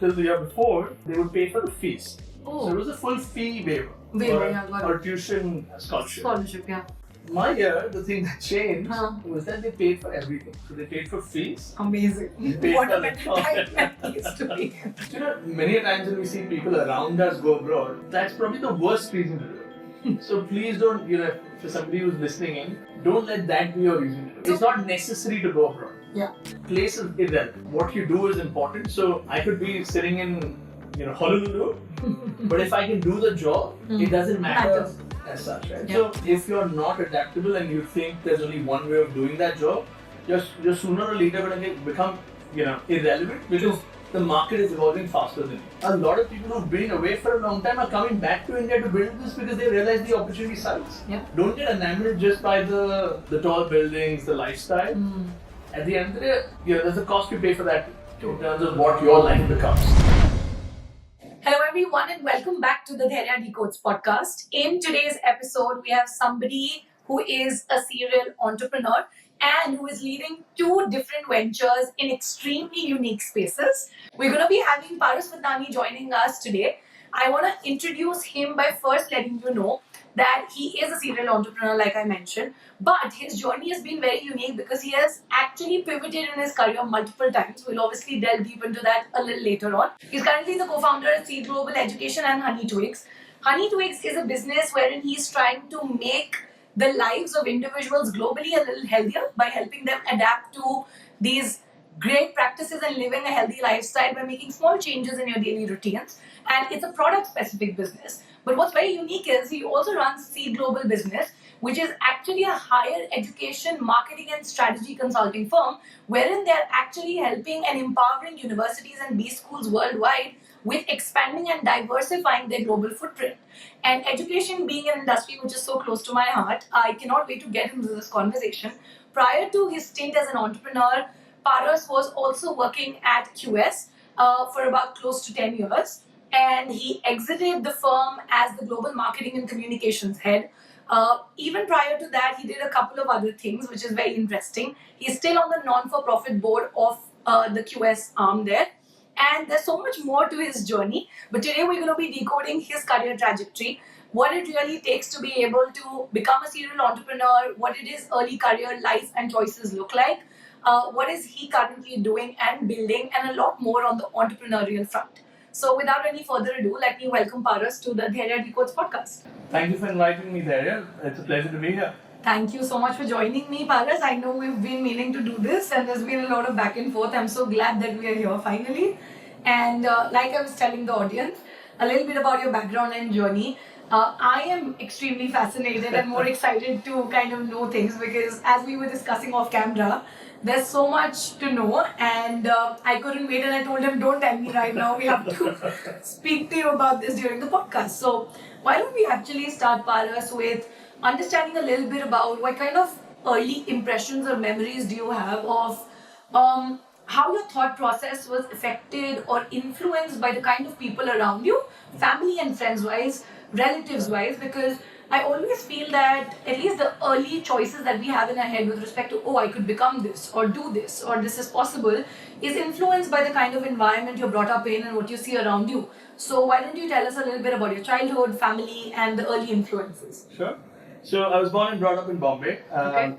till the year before, they would pay for the fees. Oh. So it was a full fee waiver. Or tuition scholarship. Yeah. My year, the thing that changed was that they paid for everything. So they paid for fees. Amazing. What a better time that used to be. You know, many times when we see people around us go abroad, that's probably the worst reason to do it. So please don't, for somebody who's listening in, don't let that be your reason to do it. It's not necessary to go abroad. Yeah. Place is irrelevant. What you do is important. So I could be sitting in, Honolulu, but if I can do the job, it doesn't matter as such, right? Yeah. So if you're not adaptable and you think there's only one way of doing that job, you're sooner or later going to become, irrelevant because the market is evolving faster than you. A lot of people who've been away for a long time are coming back to India to build this because they realize the opportunity size. Yeah. Don't get enamored just by the tall buildings, the lifestyle. At the end of the day, there's a cost you pay for that in terms of what your life becomes. Hello everyone and welcome back to the Dhairya Decodes Podcast. In today's episode, we have somebody who is a serial entrepreneur and who is leading two different ventures in extremely unique spaces. We're going to be having Paras Fatnani joining us today. I want to introduce him by first letting you know that he is a serial entrepreneur, like I mentioned, but his journey has been very unique because he has actually pivoted in his career multiple times. We'll obviously delve deep into that a little later on. He's currently the co-founder at Seed Global Education and Honey Twigs. Honey Twigs is a business wherein he's trying to make the lives of individuals globally a little healthier by helping them adapt to these great practices and living a healthy lifestyle by making small changes in your daily routines. And it's a product-specific business. But what's very unique is he also runs Seed Global Business, which is actually a higher education, marketing and strategy consulting firm wherein they're actually helping and empowering universities and B schools worldwide with expanding and diversifying their global footprint. And education being an industry which is so close to my heart, I cannot wait to get into this conversation. Prior to his stint as an entrepreneur, Paras was also working at QS for about close to 10 years. And he exited the firm as the global marketing and communications head. Even prior to that, he did a couple of other things, which is very interesting. He's still on the non-for-profit board of the QS arm there. And there's so much more to his journey. But today we're going to be decoding his career trajectory, what it really takes to be able to become a serial entrepreneur, what it is early career life and choices look like, what is he currently doing and building, and a lot more on the entrepreneurial front. So without any further ado, let me welcome Paras to the Dhairya Decodes Podcast. Thank you for inviting me, Dhairya. It's a pleasure to be here. Thank you so much for joining me, Paras. I know we've been meaning to do this and there's been a lot of back and forth. I'm so glad that we are here finally. And like I was telling the audience, a little bit about your background and journey. I am extremely fascinated and more excited to kind of know things because as we were discussing off camera, there's so much to know and I couldn't wait and I told him, don't tell me right now, we have to speak to you about this during the podcast. So why don't we actually start, Paras, with understanding a little bit about what kind of early impressions or memories do you have of how your thought process was affected or influenced by the kind of people around you, family and friends-wise, relatives-wise, because I always feel that at least the early choices that we have in our head with respect to, I could become this or do this or this is possible, is influenced by the kind of environment you're brought up in and what you see around you. So why don't you tell us a little bit about your childhood, family and the early influences? Sure. So I was born and brought up in Bombay.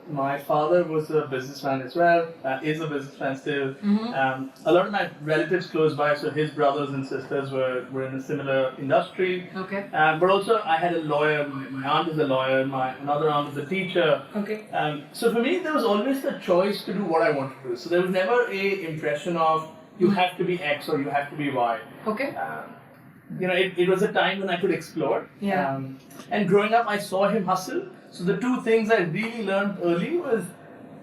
My father was a businessman as well, is a businessman still. A lot of my relatives close by, so his brothers and sisters were in a similar industry. But also I had a lawyer, my aunt is a lawyer, my another aunt is a teacher. So for me there was always the choice to do what I wanted to do. So there was never a impression of you have to be X or you have to be Y. It was a time when I could explore. And growing up, I saw him hustle. So the two things I really learned early was,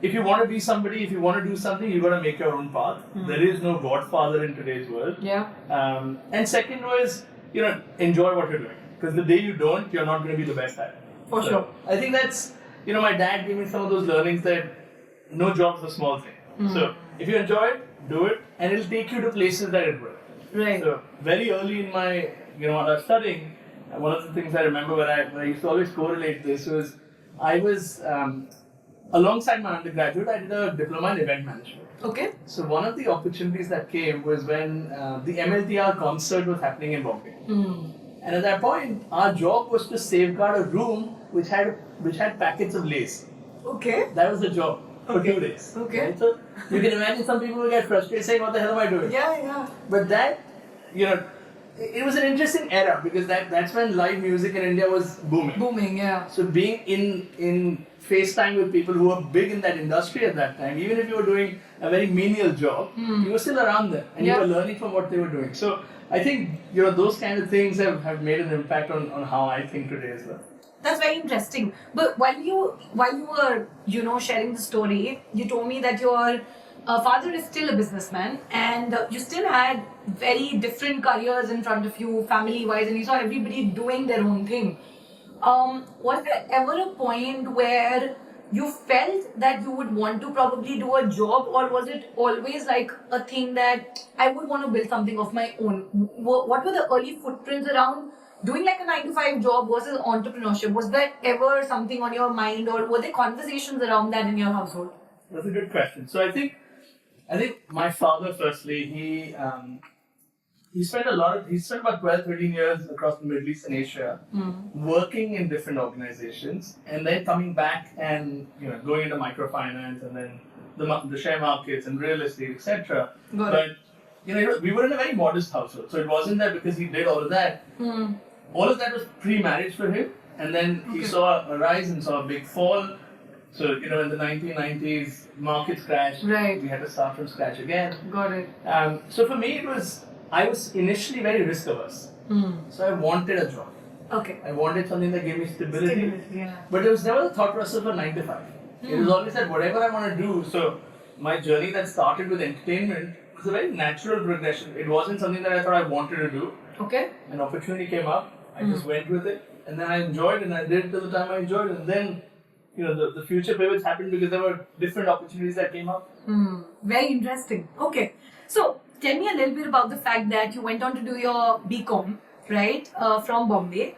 if you want to be somebody, if you want to do something, you got to make your own path. There is no godfather in today's world. And second was, enjoy what you're doing. Because the day you don't, you're not going to be the best at it. For sure. I think that's, my dad gave me some of those learnings that no job's a small thing. So if you enjoy it, do it, and it'll take you to places that it will. So very early in my, when I was studying, one of the things I remember when I used to always correlate this was, I was alongside my undergraduate, I did a diploma in event management. Okay. So one of the opportunities that came was when the MLTR concert was happening in Bombay. And at that point, our job was to safeguard a room which had packets of lace. Okay. That was the job for 2 days. Okay. Right? So you can imagine some people will get frustrated saying, "What the hell am I doing?" Yeah. But that, it was an interesting era because that's when live music in India was booming. Booming, yeah. So being in FaceTime with people who were big in that industry at that time, even if you were doing a very menial job, you were still around them and you were learning from what they were doing. So I think those kind of things have made an impact on how I think today as well. That's very interesting. But while you were sharing the story, you told me that your father is still a businessman and you still had very different careers in front of you, family-wise, and you saw everybody doing their own thing. Was there ever a point where you felt that you would want to probably do a job, or was it always like a thing that I would want to build something of my own? What were the early footprints around doing like a 9-to-5 job versus entrepreneurship? Was that ever something on your mind, or were there conversations around that in your household? That's a good question. So I think my father, firstly, he spent about 12-13 years across the Middle East and Asia working in different organizations, and then coming back and going into microfinance and then the share markets and real estate, etc. But we were in a very modest household, so it wasn't that because he did all of that. All of that was pre-marriage for him, and then he saw a rise and saw a big fall. So in the 1990s, markets crashed. Right. We had to start from scratch again. Got it. So for me, I was initially very risk averse. So I wanted a job. Okay. I wanted something that gave me stability. Yeah. But it was never the thought process of a 9-to-5. It was always that whatever I want to do. So my journey that started with entertainment was a very natural progression. It wasn't something that I thought I wanted to do. Okay. An opportunity came up. I just went with it, and then I enjoyed it, and I did it till the time I enjoyed it, and then the future pivots happened because there were different opportunities that came up. Very interesting. Okay, so tell me a little bit about the fact that you went on to do your BCom, right, from Bombay,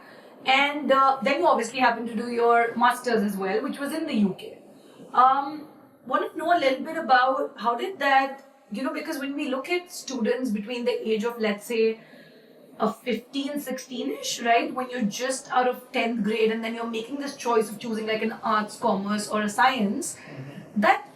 and then you obviously happened to do your masters as well, which was in the UK. Want to know a little bit about how did that, because when we look at students between the age of, let's say, 15, 16-ish, right? When you're just out of 10th grade and then you're making this choice of choosing like an arts, commerce or a science, that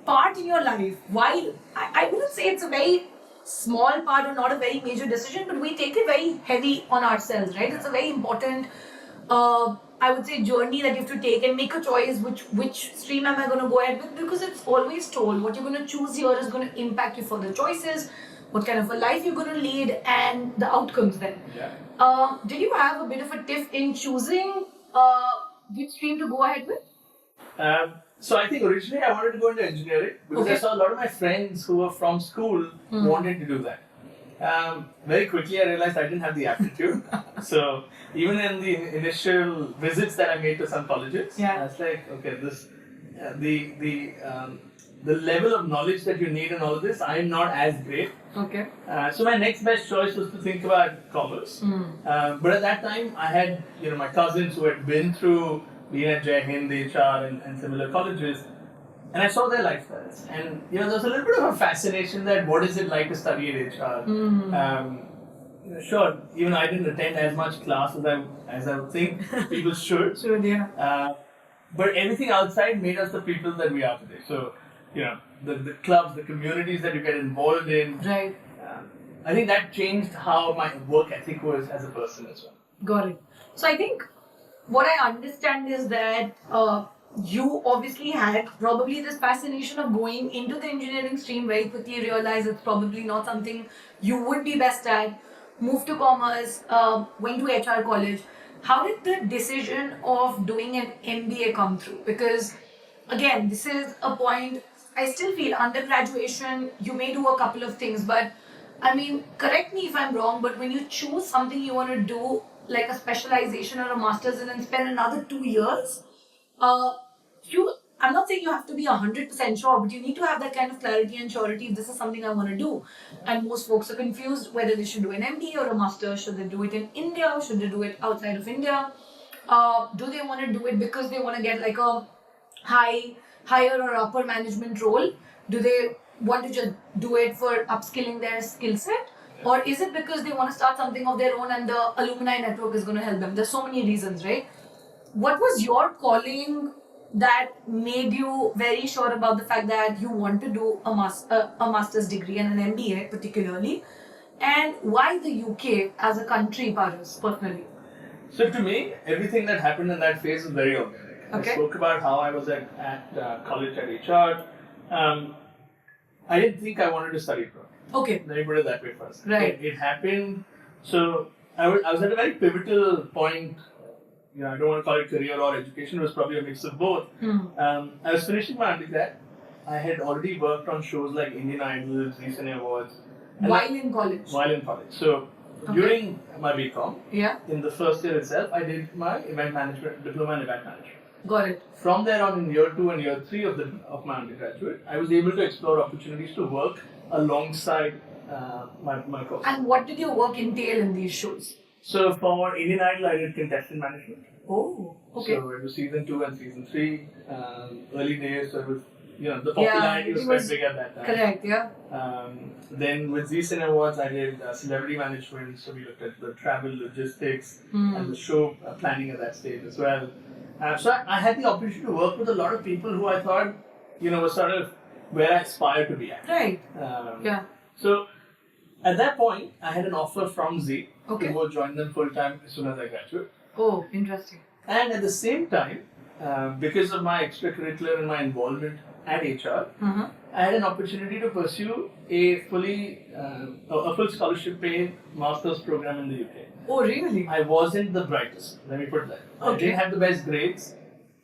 part in your life, while I wouldn't say it's a very small part or not a very major decision, but we take it very heavy on ourselves, right? It's a very important, I would say, journey that you have to take and make a choice which stream am I going to go ahead with, because it's always told what you're going to choose here is going to impact your further choices, what kind of a life you're going to lead, and the outcomes then. Yeah. Did you have a bit of a tiff in choosing which stream to go ahead with? So I think originally I wanted to go into engineering because I saw a lot of my friends who were from school wanted to do that. Very quickly I realized I didn't have the aptitude. So even in the initial visits that I made to some colleges, I was like, okay, the level of knowledge that you need in all of this, I'm not as great. Okay. So my next best choice was to think about commerce. But at that time, I had my cousins who had been through being at Jai Hind, HR, and similar colleges, and I saw their lifestyles. And there was a little bit of a fascination that what is it like to study in HR. Sure, even I didn't attend as much class as I would think people should. Sure, yeah. But everything outside made us the people that we are today. So the clubs, the communities that you get involved in. Right. I think that changed how my work ethic was as a person as well. Got it. So I think what I understand is that you obviously had probably this fascination of going into the engineering stream, very quickly realized it's probably not something you would be best at, moved to commerce, went to HR college. How did the decision of doing an MBA come through? Because again, this is a point, I still feel under graduation, you may do a couple of things, but I mean, correct me if I'm wrong, but when you choose something you want to do, like a specialization or a master's and then spend another 2 years, I'm not saying you have to be 100% sure, but you need to have that kind of clarity and surety if this is something I want to do. And most folks are confused whether they should do an MBA or a master's. Should they do it in India? Should they do it outside of India? Do they want to do it because they want to get like a high higher or upper management role? Do they want to just do it for upskilling their skill set? Or is it because they want to start something of their own and the alumni network is going to help them? There's so many reasons, right? What was your calling that made you very sure about the fact that you want to do a master's degree and an MBA particularly? And why the UK as a country, Paras, personally? So to me, everything that happened in that phase was very organic. Okay. I spoke about how I was at college at HR. I didn't think I wanted to study abroad. Okay. Let me put it that way first. Right. It happened. So I was at a very pivotal point. I don't want to call it career or education. It was probably a mix of both. I was finishing my undergrad. I had already worked on shows like Indian Idol, Recent Awards. While in college? While in college. So during my BCom, in the first year itself, I did my event management, diploma in event management. Got it. From there on, in year 2 and year 3 of my undergraduate, I was able to explore opportunities to work alongside my course. And what did your work entail in these shows? So for Indian Idol, I did contestant management. Oh, okay. So it was season 2 and season 3, early days. So it was, the popularity was quite big at that time. Correct, yeah. Then with Recent Awards, I did celebrity management. So we looked at the travel, logistics, and the show planning at that stage as well. So I had the opportunity to work with a lot of people who I thought, was sort of where I aspired to be at. Right. So at that point, I had an offer from Z to go join them full time as soon as I graduate. Oh, interesting. And at the same time, because of my extracurricular and my involvement at HR, I had an opportunity to pursue a full scholarship paid master's program in the UK. Oh, really? I wasn't the brightest, let me put it that. Okay. I didn't have the best grades.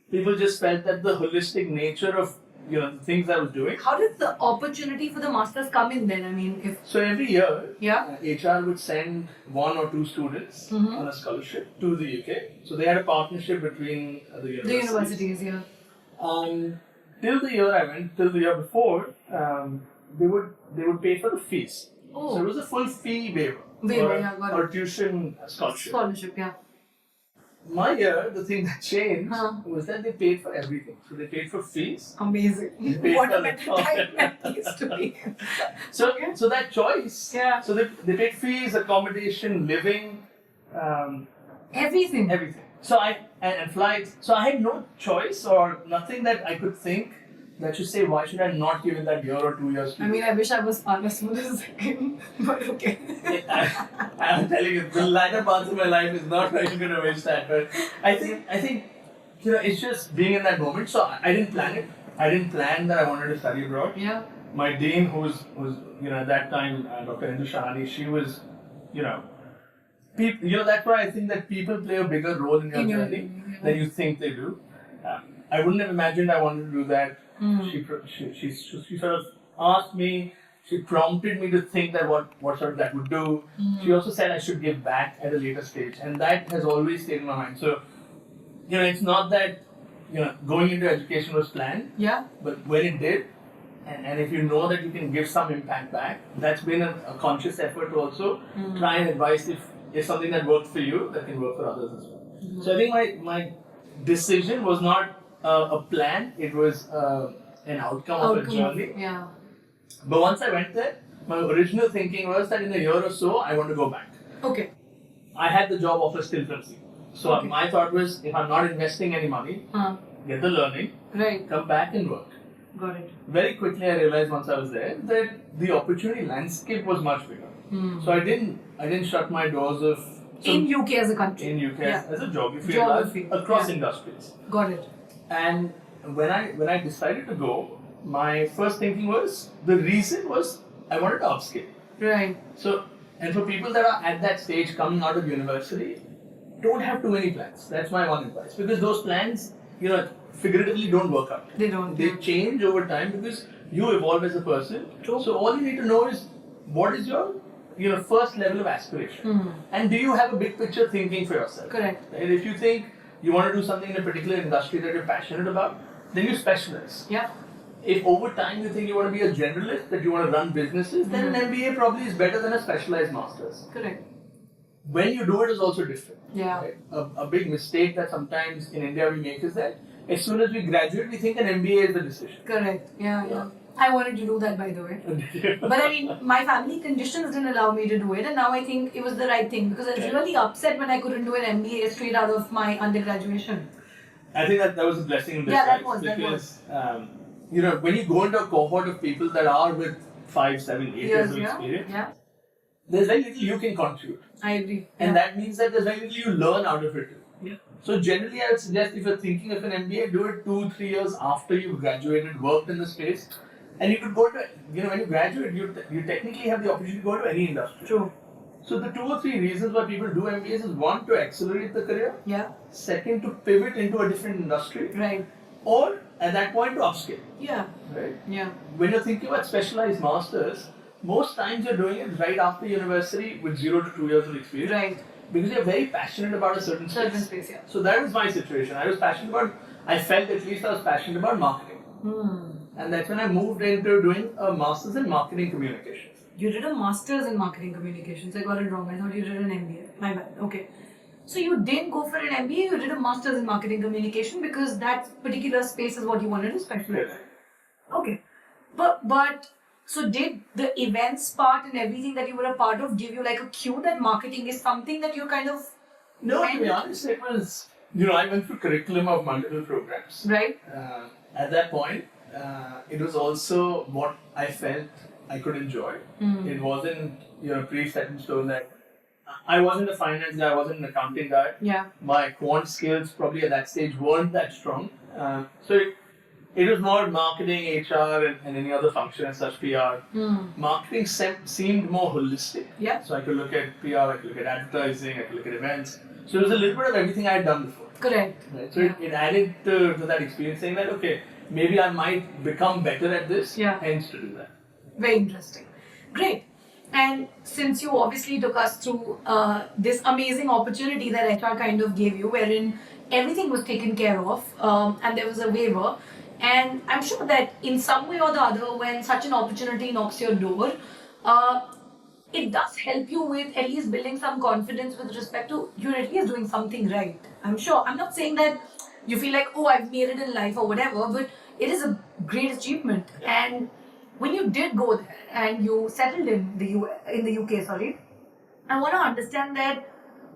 People just felt that the holistic nature of the things I was doing. How did the opportunity for the masters come in then? I mean, So every year, Yeah. HR would send 1 or 2 students on a scholarship to the UK. So they had a partnership between the universities. The universities, Till the year I went, till the year before, they would pay for the fees. Oh. So it was a full fee waiver. Got or it. tuition scholarship. Scholarship, yeah. My year, the thing that changed was that they paid for everything. So they paid for fees. Amazing. paid What for a better time that used to be. So that choice. Yeah. So they paid fees, accommodation, living, Everything. everything. So and flights. So I had no choice or nothing that I could think that should say why should I not give it that year or 2 years. I mean, I wish I was Paras for a second, but okay. I'm telling you, the latter parts of my life is not really going to wish that. But I think it's just being in that moment. So I didn't plan it. I didn't plan that I wanted to study abroad. Yeah. My dean, who was at that time Dr. Hindu Shahani, she was, that's why I think that people play a bigger role in your journey than you think they do. I wouldn't have imagined I wanted to do that. She sort of asked me. She prompted me to think that what sort of that would do. She also said I should give back at a later stage, and that has always stayed in my mind. So, it's not that going into education was planned. Yeah. But when it did, and if you know that you can give some impact back, that's been a conscious effort to also try and advise if something that worked for you that can work for others as well. So I think my decision was not a plan; it was an outcome of a journey. Yeah. But once I went there, my original thinking was that in a year or so, I want to go back. Okay. I had the job offer still from C. So my thought was, if I'm not investing any money, get the learning, come back and work. Got it. Very quickly, I realized once I was there that the opportunity landscape was much bigger. So I didn't shut my doors of in UK as a country. In UK as a geography across industries. Got it. And when I decided to go, my first thinking was the reason was I wanted to upskill. Right. So, and for people that are at that stage coming out of university, don't have too many plans. That's my one advice, because those plans, figuratively don't work out. They don't. They change over time because you evolve as a person. True. So all you need to know is what is your first level of aspiration, and do you have a big picture thinking for yourself? Correct. And if you think you want to do something in a particular industry that you're passionate about, then you specialize. Yeah. If over time you think you want to be a generalist, that you want to run businesses, then an MBA probably is better than a specialized master's. Correct. When you do it is also different. Yeah. Right? A big mistake that sometimes in India we make is that as soon as we graduate, we think an MBA is the decision. Correct. Yeah. I wanted to do that, by the way. But I mean, my family conditions didn't allow me to do it, and now I think it was the right thing because I was really upset when I couldn't do an MBA straight out of my undergraduation. I think that was a blessing in disguise. That was. When you go into a cohort of people that are with 5, 7, 8 years of experience, there's very little you can contribute. I agree. And that means that there's very little you learn out of it too. Yeah. So generally, I would suggest if you're thinking of an MBA, do it 2-3 years after you've graduated, worked in the space. And you could go to, when you graduate, you technically have the opportunity to go to any industry. True. So the 2 or 3 reasons why people do MBAs is 1, to accelerate the career. Yeah. 2nd, to pivot into a different industry. Right. Or at that point to upskill. Yeah. Right? Yeah. When you're thinking about specialized masters, most times you're doing it right after university with 0 to 2 years of experience. Right. Because you're very passionate about a certain space. Yeah. So that was my situation. I felt at least I was passionate about marketing. And that's when I moved into doing a master's in marketing communications. You did a master's in marketing communications. I got it wrong. I thought you did an MBA. My bad. Okay. So you didn't go for an MBA, you did a master's in marketing communication because that particular space is what you wanted to specialize in. Okay. But so did the events part and everything that you were a part of give you like a cue that marketing is something that you kind of... No, to be honest, it was... I went through curriculum of multiple programs. Right. At that point, it was also what I felt I could enjoy. It wasn't, pre-set in stone that I wasn't a finance guy, I wasn't an accounting guy. Yeah. My quant skills probably at that stage weren't that strong. So it was more marketing, HR, and any other function as such, PR. Marketing seemed more holistic. Yeah. So I could look at PR, I could look at advertising, I could look at events. So it was a little bit of everything I had done before. Correct. Right? So it added to that experience, saying that, okay, maybe I might become better at this, hence to do that. Very interesting. Great. And since you obviously took us through this amazing opportunity that HR kind of gave you, wherein everything was taken care of and there was a waiver, and I'm sure that in some way or the other, when such an opportunity knocks your door, it does help you with at least building some confidence with respect to you're at least doing something right. I'm sure. I'm not saying that you feel like, oh, I've made it in life or whatever, but it is a great achievement. And when you did go there and you settled in the UK, I want to understand that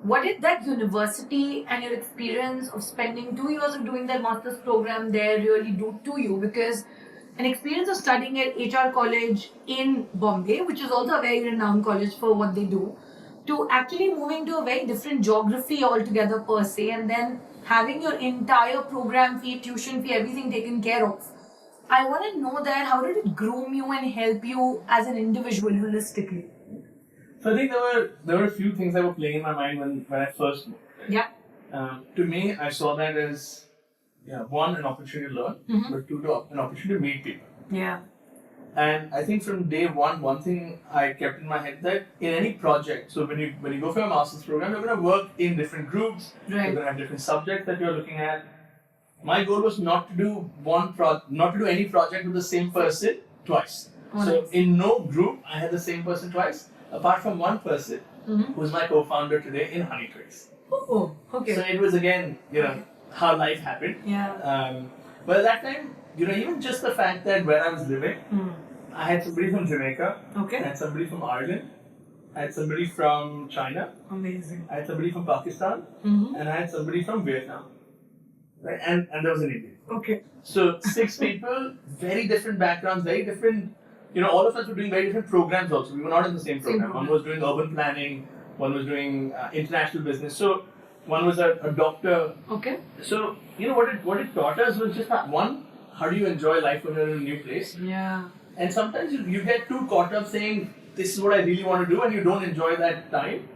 what did that university and your experience of spending 2 years of doing that master's program there really do to you? Because an experience of studying at HR college in Bombay, which is also a very renowned college for what they do, to actually moving to a very different geography altogether per se, and then having your entire program fee, tuition fee, everything taken care of. I want to know that how did it groom you and help you as an individual holistically? So I think there were a few things that were playing in my mind when I first moved. Yeah. To me, I saw that as 1, an opportunity to learn, but 2, an opportunity to meet people. Yeah. And I think from day one thing I kept in my head that in any project, so when you go for a master's program, you're going to work in different groups. Right. You're going to have different subjects that you're looking at. My goal was not to do any project with the same person twice. Oh, so nice. in no group I had the same person twice, apart from one person who's my co-founder today in Twigs. Oh, okay. So it was again, how life happened. Yeah. But at that time, even just the fact that where I was living, I had somebody from Jamaica. Okay. I had somebody from Ireland. I had somebody from China. Amazing. I had somebody from Pakistan. And I had somebody from Vietnam. Right? And there was an Indian. Okay. So 6 people, very different backgrounds, very different. All of us were doing very different programs also. We were not in the same program. One was doing urban planning. One was doing international business. So one was a doctor. Okay. So what it taught us was just that, one, how do you enjoy life when you're in a new place? Yeah. And sometimes you get too caught up saying, this is what I really want to do, and you don't enjoy that time.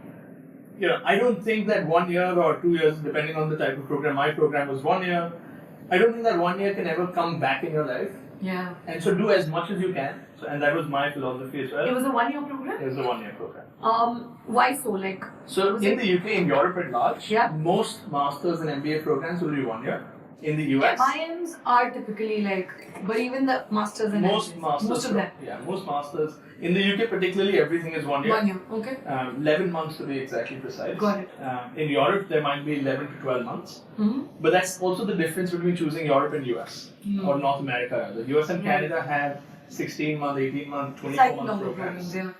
I don't think that 1 year or 2 years, depending on the type of program, my program was 1 year. I don't think that 1 year can ever come back in your life. Yeah. And so do as much as you can. So, and that was my philosophy as well. It was a 1 year program? It was a 1 year program. Why so? So in the UK, in Europe at large, Yeah. most masters and MBA programs will be 1 year. in the US. MIMs are typically like, but even the masters and Most masters. most of them. Yeah, most masters. In the UK particularly, everything is 1 year. 1 year, okay. 11 months to be exactly precise. Got it. In Europe, there might be 11 to 12 months. Mm-hmm. But that's also the difference between choosing Europe and US or North America. The US and Canada have 16-month, 18-month, 24-month programs. Yeah.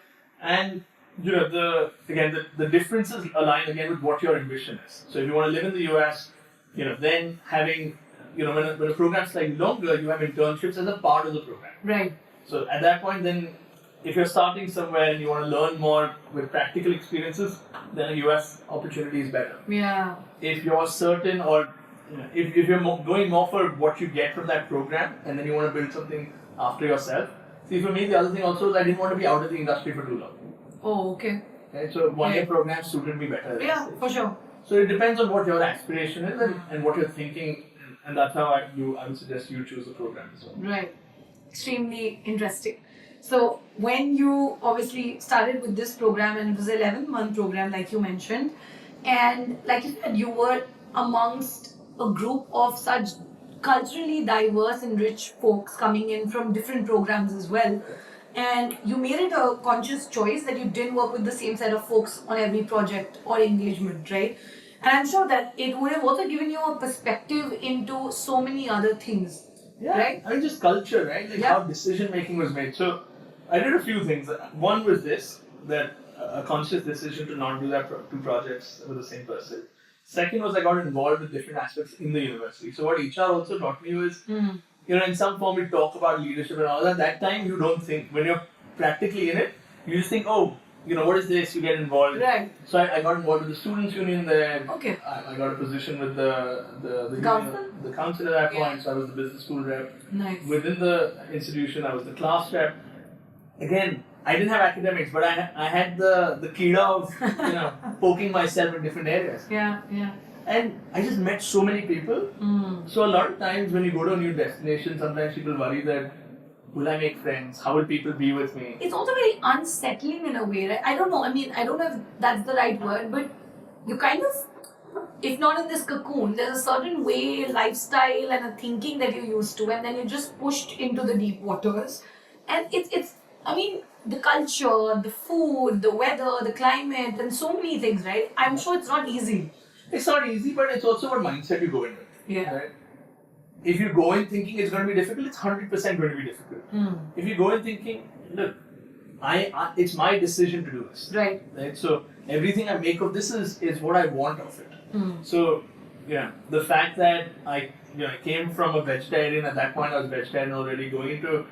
And the differences align again with what your ambition is. So if you want to live in the US, then having, when a program's slightly longer, you have internships as a part of the program. Right. So at that point, then, if you're starting somewhere and you want to learn more with practical experiences, then a US opportunity is better. Yeah. If you're certain, or if you're going more for what you get from that program, and then you want to build something after yourself. See, for me, the other thing also is I didn't want to be out of the industry for too long. Oh, okay. Right? So 1 year program suited me better. Yeah, for sure. So it depends on what your aspiration is and what you're thinking, and that's how I would suggest you choose the program as well. Right. Extremely interesting. So when you obviously started with this program, and it was an 11-month program like you mentioned, and like you said, you were amongst a group of such culturally diverse and rich folks coming in from different programs as well. And you made it a conscious choice that you didn't work with the same set of folks on every project or engagement, right? And I'm sure that it would have also given you a perspective into so many other things, right? I mean, just culture, right? Like how decision making was made. So I did a few things. One was that a conscious decision to not do that two projects with the same person. Second was I got involved with different aspects in the university. So what HR also taught me was, in some form we talk about leadership and all that. That time you don't think, when you're practically in it, you just think, what is this? You get involved. Right. So I got involved with the students' union there. Okay. I got a position with the council? The council at that point. So I was the business school rep. Nice. Within the institution, I was the class rep. Again, I didn't have academics, but I had the kida of poking myself in different areas. Yeah. And I just met so many people. So a lot of times when you go to a new destination, sometimes people worry that, will I make friends? How will people be with me? It's also very unsettling in a way, right? I don't know. I mean, I don't know if that's the right word, but you kind of, if not in this cocoon, there's a certain way, lifestyle and a thinking that you're used to, and then you're just pushed into the deep waters. And it's I mean, the culture, the food, the weather, the climate, and so many things, right? I'm sure it's not easy. It's not easy, but it's also what mindset you go in with. Yeah. Right? If you go in thinking it's going to be difficult, it's 100% going to be difficult. If you go in thinking, look, it's my decision to do this. Right. So everything I make of this is what I want of it. So, the fact that I came from a vegetarian, at that point I was vegetarian already, going into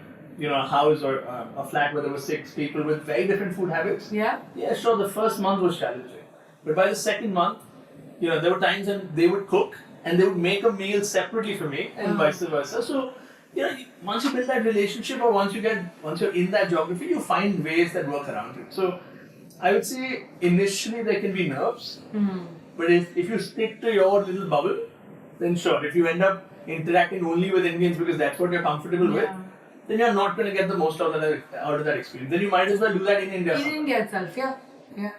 a house or a flat where there were 6 people with very different food habits. Yeah, sure, the first month was challenging. But by the second month, there were times when they would cook and they would make a meal separately for me and vice versa. So, once you build that relationship, or once you're in that geography, you find ways that work around it. So, I would say initially there can be nerves, but if you stick to your little bubble, then sure, if you end up interacting only with Indians because that's what you're comfortable with, then you're not going to get the most out of that experience. Then you might as well do that in India. In India itself, yeah.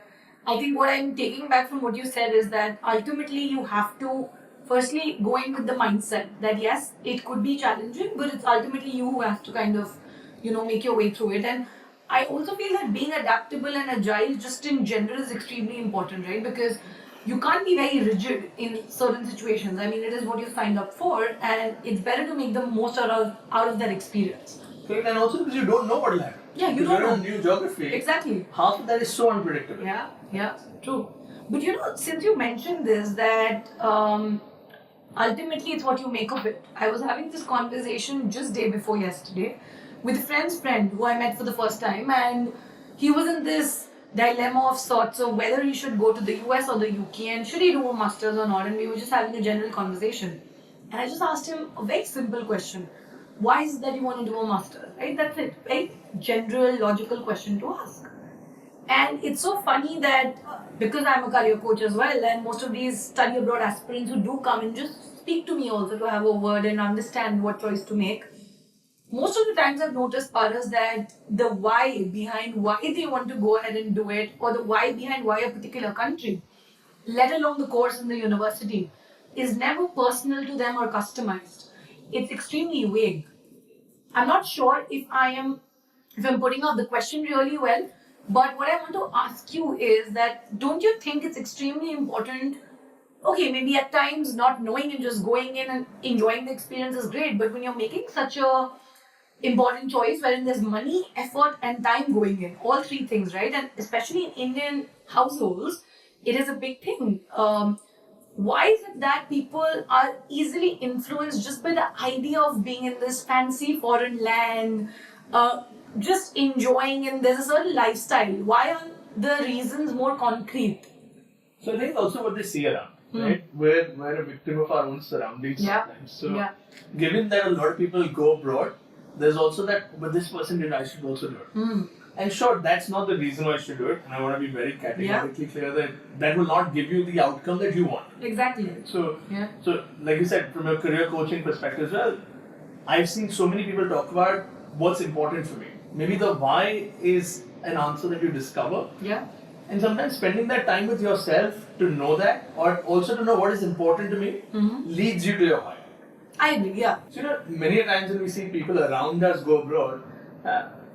I think what I'm taking back from what you said is that ultimately you have to firstly go in with the mindset that yes, it could be challenging, but it's ultimately you who have to kind of, make your way through it. And I also feel that being adaptable and agile just in general is extremely important, right? Because you can't be very rigid in certain situations. I mean, it is what you signed up for, and it's better to make the most out of that experience. Okay, and also because you don't know what will happen. Yeah, you don't know. You're in a new geography. Exactly. Half of that is so unpredictable. Yeah, true. But since you mentioned this, that ultimately it's what you make of it. I was having this conversation just day before yesterday with a friend's friend who I met for the first time, and he was in this dilemma of sorts of whether he should go to the US or the UK and should he do a master's or not, and we were just having a general conversation. And I just asked him a very simple question. Why is it that you want to do a master's? Right? That's it. Very general, logical question to ask. And it's so funny that because I'm a career coach as well, and most of these study abroad aspirants who do come and just speak to me also to have a word and understand what choice to make, most of the times I've noticed, Paras, that the why behind why they want to go ahead and do it, or the why behind why a particular country, let alone the course in the university, is never personal to them or customized. It's extremely vague. I'm not sure if I'm putting out the question really well, but what I want to ask you is that don't you think it's extremely important? Okay, maybe at times not knowing and just going in and enjoying the experience is great, but when you're making such a important choice wherein there's money, effort, and time going in, all three things, right? And especially in Indian households, it is a big thing. Why is it that people are easily influenced just by the idea of being in this fancy foreign land, just enjoying, and there's a certain lifestyle? Why aren't the reasons more concrete? So I think also what they see around, right? We're a victim of our own surroundings sometimes. So given that a lot of people go abroad, there's also that, but this person did, I should also do it. And sure, that's not the reason why I should do it. And I want to be very categorically clear that that will not give you the outcome that you want. Exactly. So like you said, from a career coaching perspective as well, I've seen so many people talk about what's important for me. Maybe the why is an answer that you discover. Yeah. And sometimes spending that time with yourself to know that, or also to know what is important to me, leads you to your why. I agree, yeah. So, many times when we see people around us go abroad,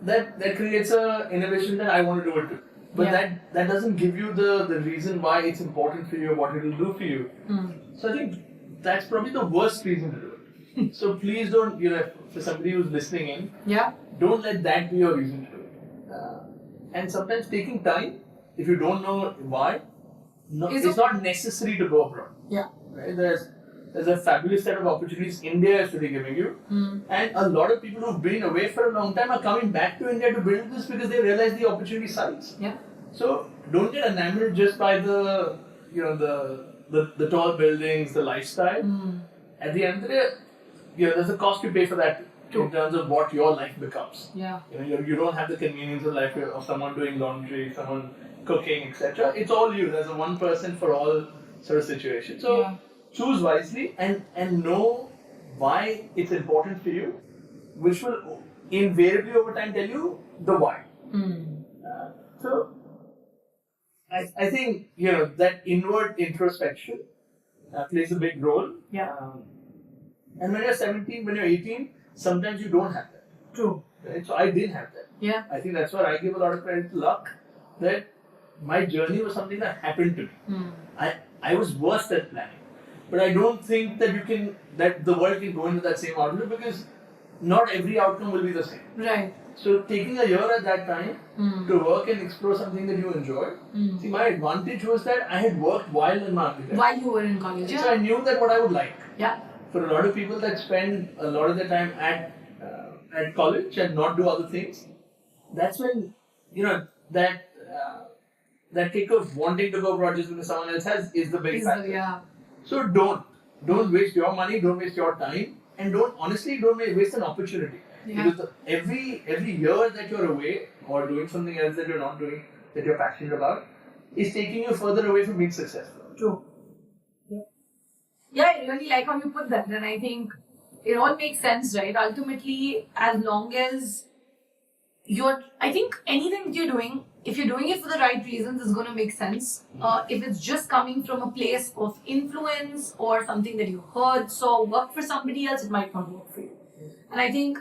that creates a innovation that I want to do it too. But that doesn't give you the reason why it's important for you or what it will do for you. So I think that's probably the worst reason to do it. So please don't, for somebody who's listening in, don't let that be your reason to do it. And sometimes taking time, if you don't know why, it's not necessary to go abroad. Yeah. Right? There's a fabulous set of opportunities India is today giving you. And a lot of people who've been away for a long time are coming back to India to build this because they realize the opportunity size. Yeah. So don't get enamored just by the tall buildings, the lifestyle. At the end of the day, there's a cost you pay for that too, in terms of what your life becomes. Yeah. You don't have the convenience of life of someone doing laundry, someone cooking, etc. It's all you. There's a one person for all sort of situation. So choose wisely and know why it's important for you, which will invariably over time tell you the why. So I think that inward introspection plays a big role. And when you're 17, when you're 18, sometimes you don't have that. True. Right? So I didn't have that. Yeah. I think that's why I give a lot of credit to luck. That my journey was something that happened to me. I was worse at planning. But I don't think that the world can go into that same outlook because not every outcome will be the same. Right. So taking a year at that time to work and explore something that you enjoy. See, my advantage was that I had worked while in my undergrad. While you were in college. So I knew that what I would like. Yeah. For a lot of people that spend a lot of their time at college and not do other things, that's when that kick of wanting to go abroad just because someone else has is the big factor. Yeah. So don't waste your money, don't waste your time, and don't waste an opportunity. Yeah. Because every year that you're away or doing something else that you're not doing that you're passionate about is taking you further away from being successful. True. Yeah, I really like how you put that, and I think it all makes sense, right? Ultimately, as long as I think anything that you're doing, if you're doing it for the right reasons, it's going to make sense. If it's just coming from a place of influence or something that you heard, saw, worked for somebody else, it might not work for you. And I think,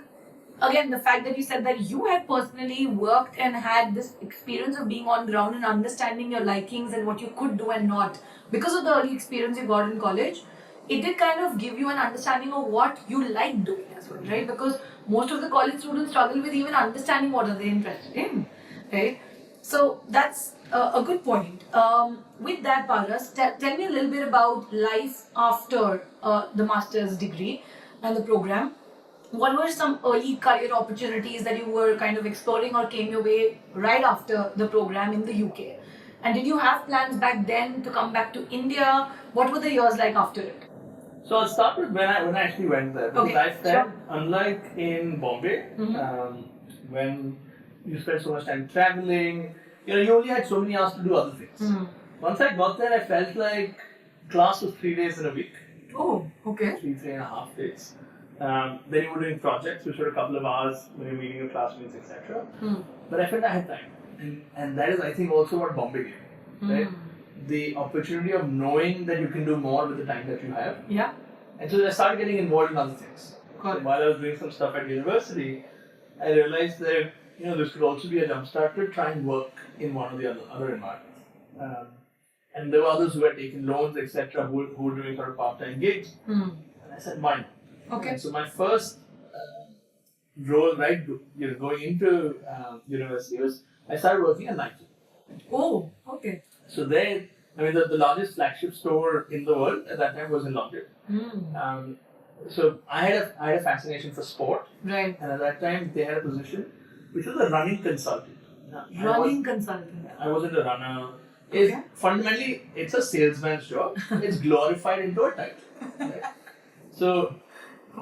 again, the fact that you said that you had personally worked and had this experience of being on ground and understanding your likings and what you could do and not, because of the early experience you got in college, it did kind of give you an understanding of what you like doing as well, right? Because most of the college students struggle with even understanding what are they interested in, right? So that's a good point. With that, Paras, tell me a little bit about life after the master's degree and the program. What were some early career opportunities that you were kind of exploring or came your way right after the program in the UK? And did you have plans back then to come back to India? What were the years like after it? So I'll start with when I actually went there. Because I felt, unlike in Bombay, when you spend so much time traveling, you only had so many hours to do other things. Once I got there, I felt like class was 3 days in a week. Oh, okay. 3.5 days. Then you were doing projects, which were a couple of hours when you're meeting your classmates, etc. But I felt I had time. And that is, I think, also what Bombay gave me. Right? the opportunity of knowing that you can do more with the time that you have. Yeah. And so I started getting involved in other things. Got it. While I was doing some stuff at university, I realized that this could also be a jumpstart to try and work in one of the other environments. And there were others who had taken loans, etc., who were doing sort of part-time gigs. And I said, why not? Okay. And so my first role, right, going into university was I started working at Nike. Oh, okay. So there, the largest flagship store in the world at that time was in London. So I had a fascination for sport. Right. And at that time, they had a position which was a running consultant. Running consultant. I wasn't a runner. Okay. Fundamentally, it's a salesman's job. It's glorified into a title. Right? So,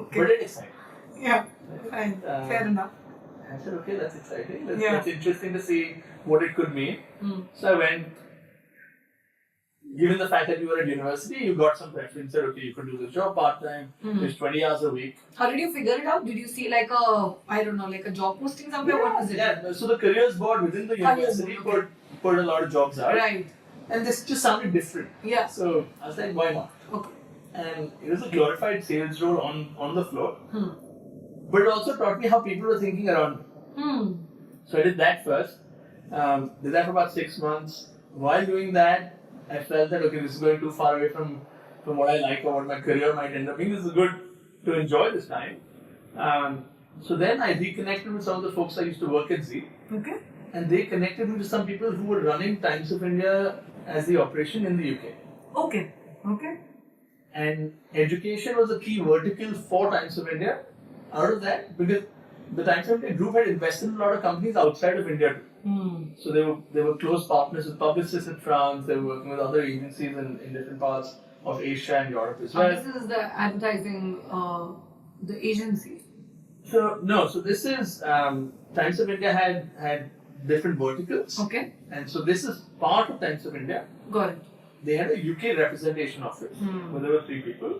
pretty exciting. Yeah, fine. Fair enough. I said, okay, that's exciting. Yeah. That's interesting to see what it could mean. So I went. Given the fact that you were at university, you got some preference. Said, okay, you could do this job part-time. It's 20 hours a week. How did you figure it out? Did you see like a job posting somewhere? What was it? Yeah, so the careers board within the university put a lot of jobs out. Right. And this just sounded different. Yeah. So I was like, why not? Okay. And it was a glorified sales role on the floor. But it also taught me how people were thinking around me. So I did that first. Did that for about 6 months. While doing that, I felt that, okay, this is going too far away from what I like or what my career might end up being. This is good to enjoy this time. So then I reconnected with some of the folks I used to work at Z. Okay. And they connected me to some people who were running Times of India as the operation in the UK. Okay. Okay. And education was a key vertical for Times of India. Out of that, because the Times of India group had invested in a lot of companies outside of India too. So they were close partners with publicists in France. They were working with other agencies in different parts of Asia and Europe as well. This is the advertising, the agency. So this is Times of India had different verticals. Okay. And so this is part of Times of India. Got it. They had a UK representation office where there were 3 people.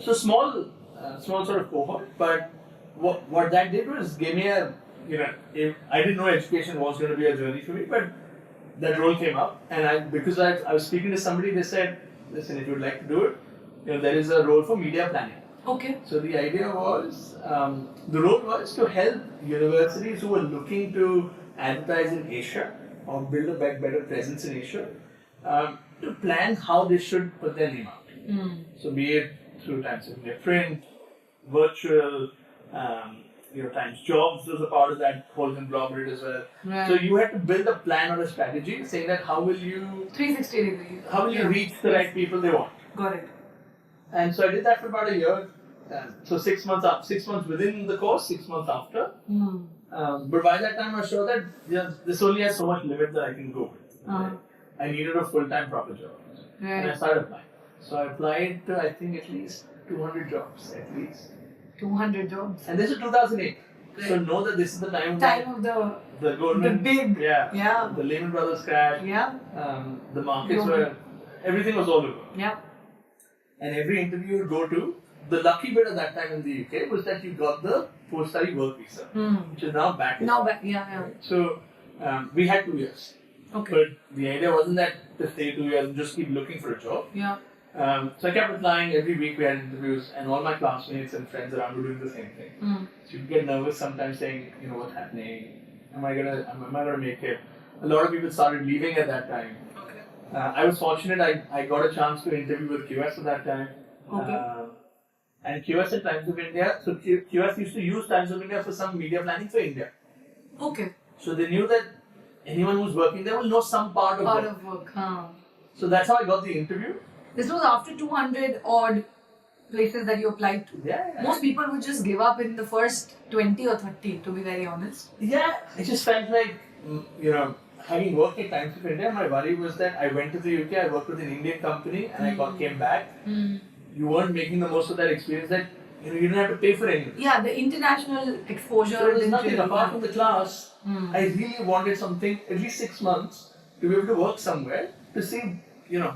So small sort of cohort, but what that did was give me I didn't know education was going to be a journey for me, but that role came up, and because I was speaking to somebody, they said, listen, if you'd like to do it, there is a role for media planning. Okay. So the idea was, the role was to help universities who were looking to advertise in Asia or build a better presence in Asia, to plan how they should put their name out. So be it through Times of India print, virtual, Times Jobs was a part of that whole conglomerate as well. Right. So you had to build a plan or a strategy saying that how will you 360 degrees. How will you reach the right people they want? Got it. And so I did that for about a year. So 6 months up, 6 months within the course, 6 months after. But by that time I was sure that this only has so much limit that I can go with. Right? I needed a full-time proper job. Right. And I started applying. So I applied to, I think, at least 200 jobs, at least. 200 jobs. And this is 2008. Right. So know that this is the time of the Goldman, the big, the Lehman Brothers crash, the markets were, everything was all over. Yeah. And every interview you go to, the lucky bit at that time in the UK was that you got the post-study work visa, which is now back. So we had 2 years. Okay. But the idea wasn't that to stay 2 years and just keep looking for a job. Yeah. So I kept applying. Every week we had interviews, and all my classmates and friends around were doing the same thing. So you get nervous sometimes, saying, what's happening? Am I gonna make it? A lot of people started leaving at that time. Okay. I was fortunate. I got a chance to interview with QS at that time. Okay. And QS at Times of India. So QS used to use Times of India for some media planning for India. Okay. So they knew that anyone who's working there will know some part of work. So that's how I got the interview. This was after 200 odd places that you applied to. Yeah. Most people would just give up in the first 20 or 30, to be very honest. Yeah, I just felt like, having worked at Times of India, my worry was that I went to the UK, I worked with an Indian company, and I came back. You weren't making the most of that experience that, you didn't have to pay for anything. Yeah, the international exposure. So there was nothing apart from the class. I really wanted something, at least 6 months, to be able to work somewhere, to see,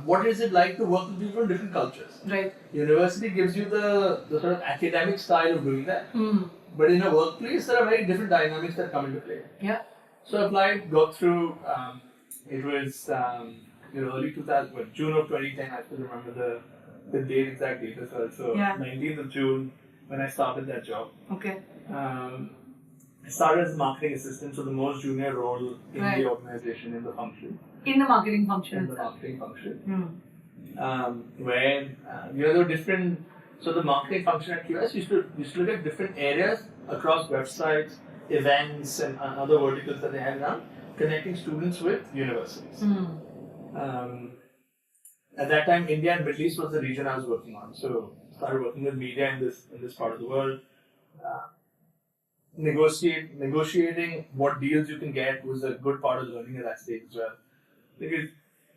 what is it like to work with people from different cultures. Right. University gives you the sort of academic style of doing that. But in a workplace, there are very different dynamics that come into play. Yeah. So I applied, got through, it was early 2000, June of 2010. I still remember the exact date as well. So 19th of June when I started that job. Okay. I started as a marketing assistant, so the most junior role in the organization, in the function. In the marketing function. Where there were different. So the marketing function at QS used to look at different areas across websites, events, and other verticals that they had around, connecting students with universities. At that time, India and Middle East was the region I was working on. So started working with media in this part of the world. Negotiating what deals you can get was a good part of learning at that stage as well. Because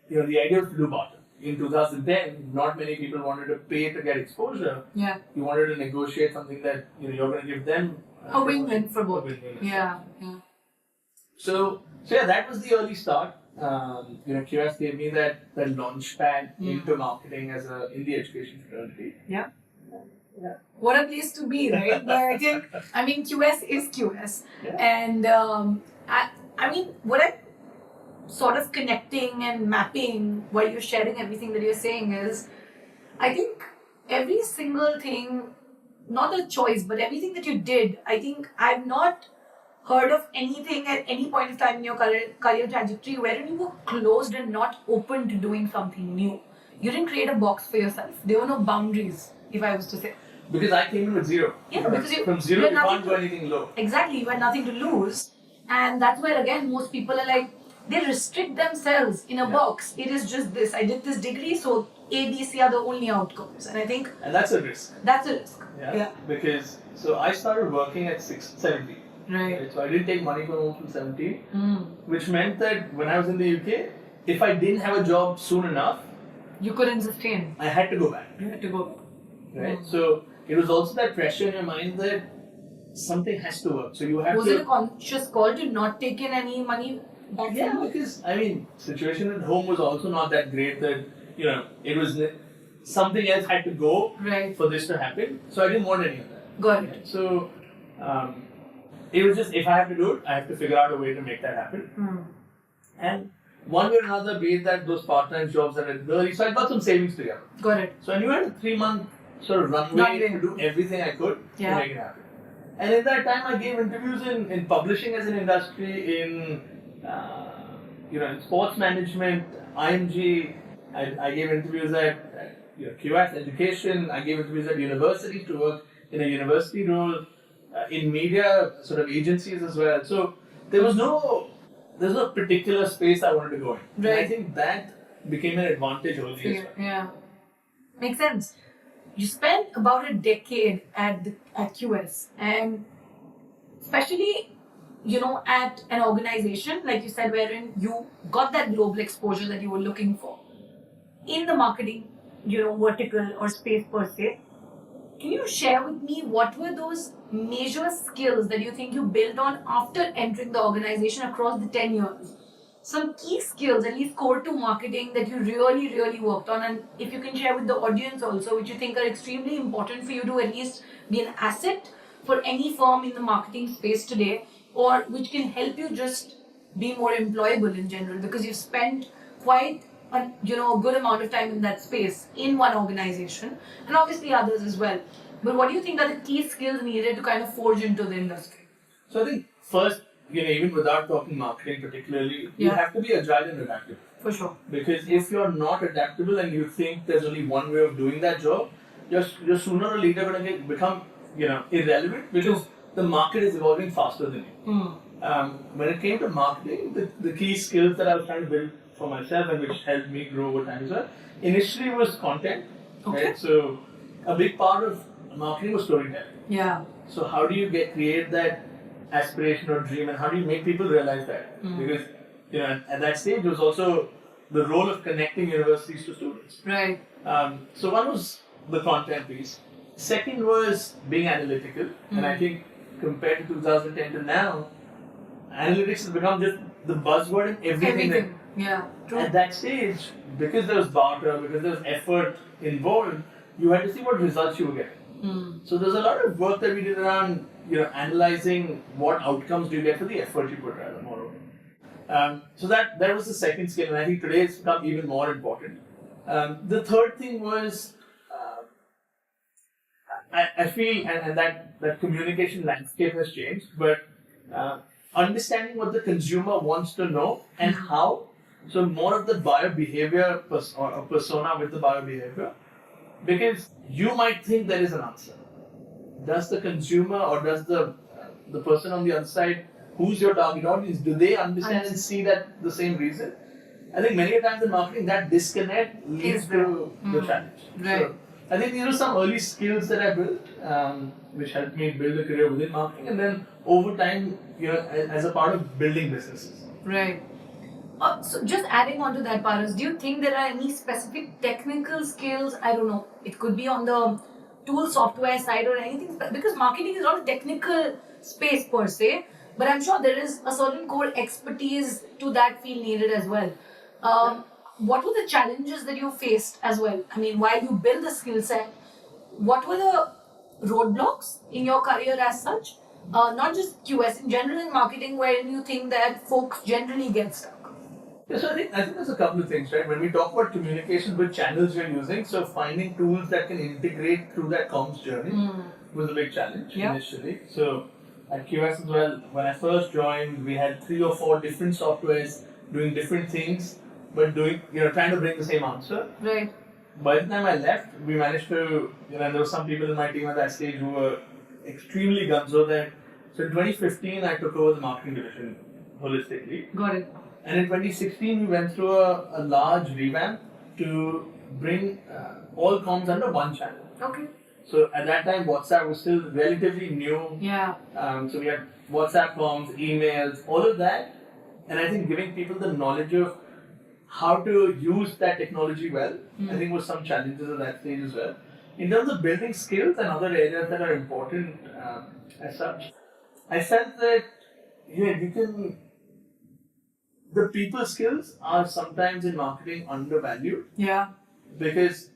the idea was to do barter. In 2010, not many people wanted to pay to get exposure. Yeah. You wanted to negotiate something that you're going to give them a win-win for both. Yeah. So that was the early start. QS gave me that launch pad into marketing in the education fraternity. Yeah. What a place to be, right? But QS is QS. Yeah. And what I'm sort of connecting and mapping while you're sharing everything that you're saying is, I think every single thing, not a choice, but everything that you did, I think I've not heard of anything at any point of time in your career trajectory wherein you were closed and not open to doing something new. You didn't create a box for yourself. There were no boundaries, if I was to say. Because I came in with zero. Yeah, because from zero you can't do anything low. Exactly, you had nothing to lose. And that's where again most people are like, they restrict themselves in a box. It is just this. I did this degree, so A, B, C are the only outcomes. And I think... And that's a risk. That's a risk. Yeah. Because, so I started working at 17. Right. So I didn't take money from home till 17. Which meant that when I was in the UK, if I didn't have a job soon enough... You couldn't sustain. I had to go back. You had to go back. Right? So it was also that pressure in your mind that something has to work. So you have Was it a conscious call to not take in any money back then? then? Because, situation at home was also not that great that, it was... Something else had to go for this to happen. So I didn't want any of that. Got it. So... it was just, if I have to do it, I have to figure out a way to make that happen. And one way or another, be it that those part-time jobs that I did early, so I got some savings together. Got it. So I knew I had a 3-month sort of runway to do everything I could to make it happen. And in that time, I gave interviews in publishing as an industry, in sports management, IMG. I gave interviews at QS Education. I gave interviews at universities to work in a university role. In media, sort of agencies as well. So there's no particular space I wanted to go in. Right. And I think that became an advantage early as well. Yeah. Makes sense. You spent about a decade at QS, and especially, at an organization, like you said, wherein you got that global exposure that you were looking for. In the marketing, vertical or space per se, can you share with me what were those major skills that you think you built on after entering the organization across the 10 years? Some key skills, at least core to marketing, that you really, really worked on, and if you can share with the audience also, which you think are extremely important for you to at least be an asset for any firm in the marketing space today, or which can help you just be more employable in general, because you've spent quite a good amount of time in that space in one organization, and obviously others as well. But what do you think are the key skills needed to kind of forge into the industry? So I think first, even without talking marketing particularly, you have to be agile and adaptable. For sure. Because if you're not adaptable and you think there's only one way of doing that job, you're sooner or later going to become irrelevant, because the market is evolving faster than you. When it came to marketing, the key skills that I was trying to build for myself and which helped me grow over time as well, initially was content. Okay. Right? So a big part of marketing was storytelling. Yeah. So how do you create that aspiration or dream, and how do you make people realize that? Because at that stage it was also the role of connecting universities to students. Right. So one was the content piece. Second was being analytical, and I think compared to 2010 to now, analytics has become just the buzzword in everything. Yeah. True. At that stage, because there was barter, because there was effort involved, you had to see what results you were getting. So there's a lot of work that we did around analyzing what outcomes do you get for the effort you put, rather, moreover. So that was the second skill, and I think today it's become even more important. The third thing was I feel, and that communication landscape has changed, but understanding what the consumer wants to know and how. So more of the buyer behavior or persona with the buyer behavior, because you might think there is an answer. Does the consumer or does the person on the other side, who's your target audience, do they understand and see that the same reason? I think many times in marketing that disconnect leads to the challenge. Right. So I think these are some early skills that I built, which helped me build a career within marketing, and then over time, as a part of building businesses. Right. So just adding on to that, Paras, do you think there are any specific technical skills? I don't know. It could be on the tool software side or anything, because marketing is not a technical space per se, but I'm sure there is a certain core expertise to that field needed as well. What were the challenges that you faced as well? I mean, while you build the skill set, what were the roadblocks in your career as such? Not just QS, in general in marketing, where you think that folks generally get stuck? Yeah, so I think there's a couple of things, right? When we talk about communication, which channels you're using, so finding tools that can integrate through that comms journey was a big challenge initially. So at QS as well, when I first joined, we had 3 or 4 different softwares doing different things, but trying to bring the same answer. Right. By the time I left, we managed to, there were some people in my team at that stage who were extremely gunzo there. So in 2015, I took over the marketing division holistically. Got it. And in 2016, we went through a large revamp to bring all comms under one channel. Okay. So at that time, WhatsApp was still relatively new. Yeah. So we had WhatsApp comms, emails, all of that. And I think giving people the knowledge of how to use that technology well, I think was some challenges at that stage as well. In terms of building skills and other areas that are important as such, I felt that the people skills are sometimes in marketing undervalued. Yeah. Because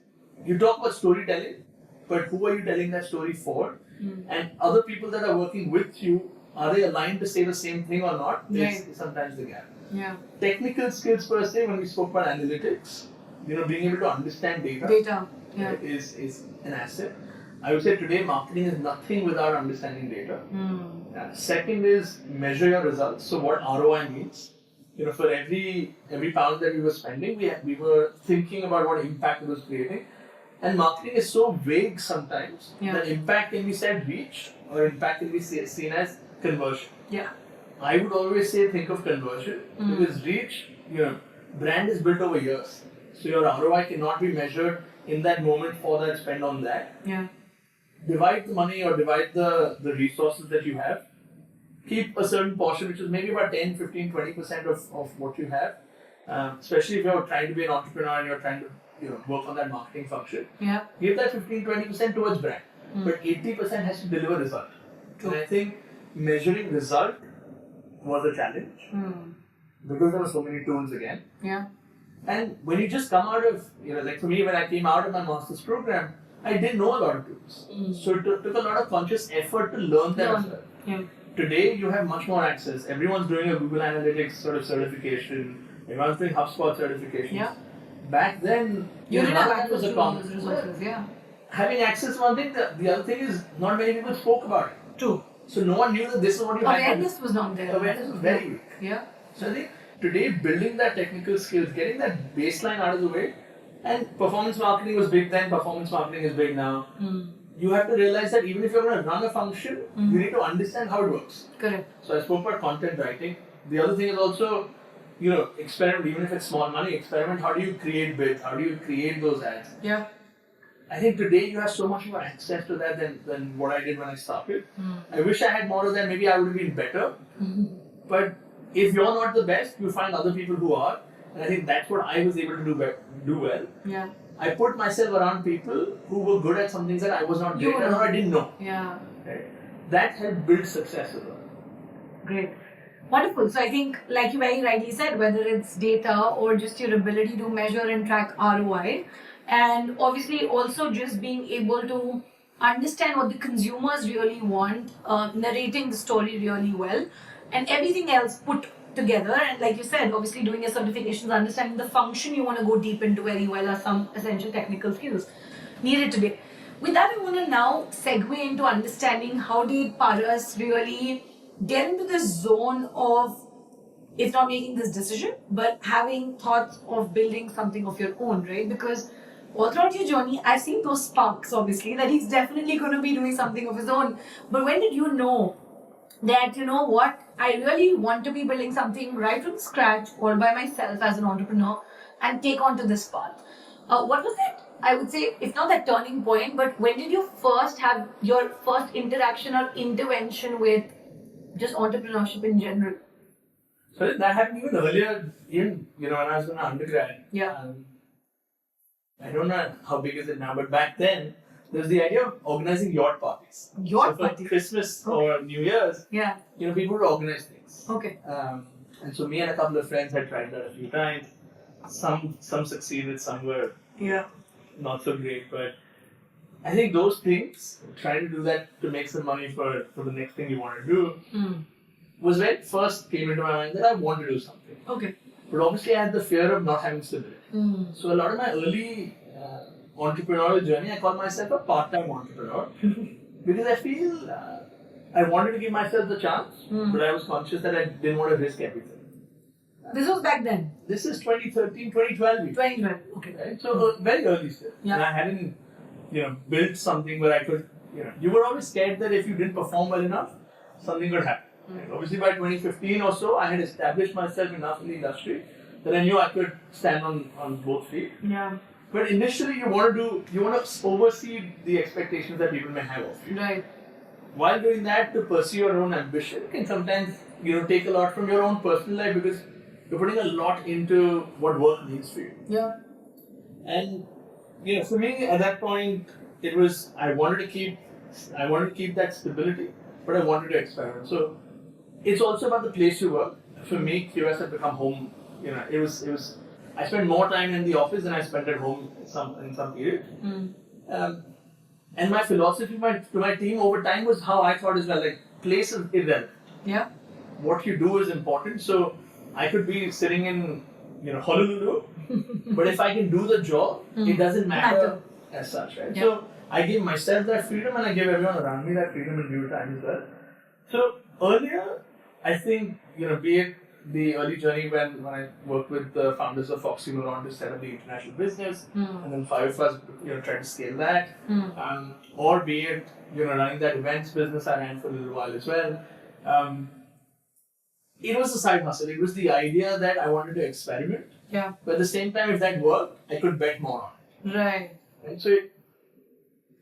you talk about storytelling, but who are you telling that story for? And other people that are working with you, are they aligned to say the same thing or not? Is sometimes the gap. Yeah. Technical skills per se, when we spoke about analytics, being able to understand data is an asset. I would say today marketing is nothing without understanding data. Second is measure your results. So what ROI means. For every pound that we were spending, we were thinking about what impact it was creating. And marketing is so vague sometimes that impact can be said reach or impact can be seen as conversion. Yeah. I would always say think of conversion because reach, brand is built over years. So your ROI cannot be measured in that moment for that spend on that. Yeah. Divide the money or divide the resources that you have. Keep a certain portion, which is maybe about 10, 15, 20% of what you have. Especially if you're trying to be an entrepreneur and you're trying to work on that marketing function. Yeah. Give that 15, 20% towards brand. But 80% has to deliver result. True. And I think measuring result was a challenge. Because there were so many tools again. Yeah. And when you just come out of, like for me, when I came out of my master's program, I didn't know a lot of tools. So it took a lot of conscious effort to learn them as well. Yeah. Today, you have much more access. Everyone's doing a Google Analytics sort of certification. Everyone's doing HubSpot certifications. Yeah. Back then, you didn't have access was a to common those resources. Yeah. Having access one thing, the other thing is not many people spoke about it. True. So no one knew that this is what you had. Awareness was not there. Awareness was very weak. Yeah. So I think today, building that technical skills, getting that baseline out of the way, and performance marketing was big then, performance marketing is big now. You have to realize that even if you're going to run a function, you need to understand how it works. Correct. So I spoke about content writing. The other thing is also, experiment, even if it's small money, experiment. How do you create bids? How do you create those ads? Yeah. I think today you have so much more access to that than what I did when I started. I wish I had more of that. Maybe I would have been better. But if you're not the best, you find other people who are. And I think that's what I was able to do well. Yeah. I put myself around people who were good at some things that I was not great at or I didn't know. Yeah. Right? That helped build success as well. Great. Wonderful. So I think, like you very rightly said, whether it's data or just your ability to measure and track ROI, and obviously also just being able to understand what the consumers really want, narrating the story really well, and everything else put together, and like you said, obviously doing your certifications, understanding the function you want to go deep into very well are some essential technical skills needed today. With that, I want to now segue into understanding how did Paras really get into this zone of, if not making this decision, but having thoughts of building something of your own, right? Because all throughout your journey, I've seen those sparks, obviously, that he's definitely going to be doing something of his own. But when did you know that, you know what, I really want to be building something right from scratch, all by myself as an entrepreneur, and take on to this path? What was that, I would say, if not that turning point, but when did you first have your first interaction or intervention with just entrepreneurship in general? So that happened even earlier, even when I was an undergrad. Yeah. I don't know how big is it now, but back then there was the idea of organizing yacht parties. Yacht for parties? Christmas or New Year's, Yeah. People would organize things. Okay. And so me and a couple of friends had tried that a few times. Some succeeded, some were not so great, but I think those things, trying to do that to make some money for the next thing you want to do, was when it first came into my mind that I want to do something. Okay. But obviously I had the fear of not having stability. So a lot of my early entrepreneurial journey, I call myself a part-time entrepreneur because I feel I wanted to give myself the chance, but I was conscious that I didn't want to risk everything. This was back then? This is 2013, 2012. 2012, okay. Right? So very early still. Yeah. And I hadn't, built something where I could, you were always scared that if you didn't perform well enough, something could happen. Right? Obviously by 2015 or so, I had established myself enough in the industry that I knew I could stand on both feet. Yeah. But initially you want to oversee the expectations that people may have of you. Right. While doing that, to pursue your own ambition can sometimes, take a lot from your own personal life because you're putting a lot into what work means for you. Yeah. And for me at that point, it was I wanted to keep that stability, but I wanted to experiment. So it's also about the place you work. For me, QS had become home. It was. I spent more time in the office than I spent at home in some period. And my philosophy to my team over time was how I thought as well. Like, place is irrelevant. Yeah. What you do is important. So I could be sitting in Honolulu, but if I can do the job, it doesn't matter as such, right? Yeah. So I give myself that freedom and I give everyone around me that freedom in due time as well. So earlier, I think, be it the early journey when I worked with the founders of Foxy Neuron to set up the international business, and then 5 of us, tried to scale that, or be it, running that events business I ran for a little while as well. It was a side hustle. It was the idea that I wanted to experiment. Yeah. But at the same time, if that worked, I could bet more on it. Right. And so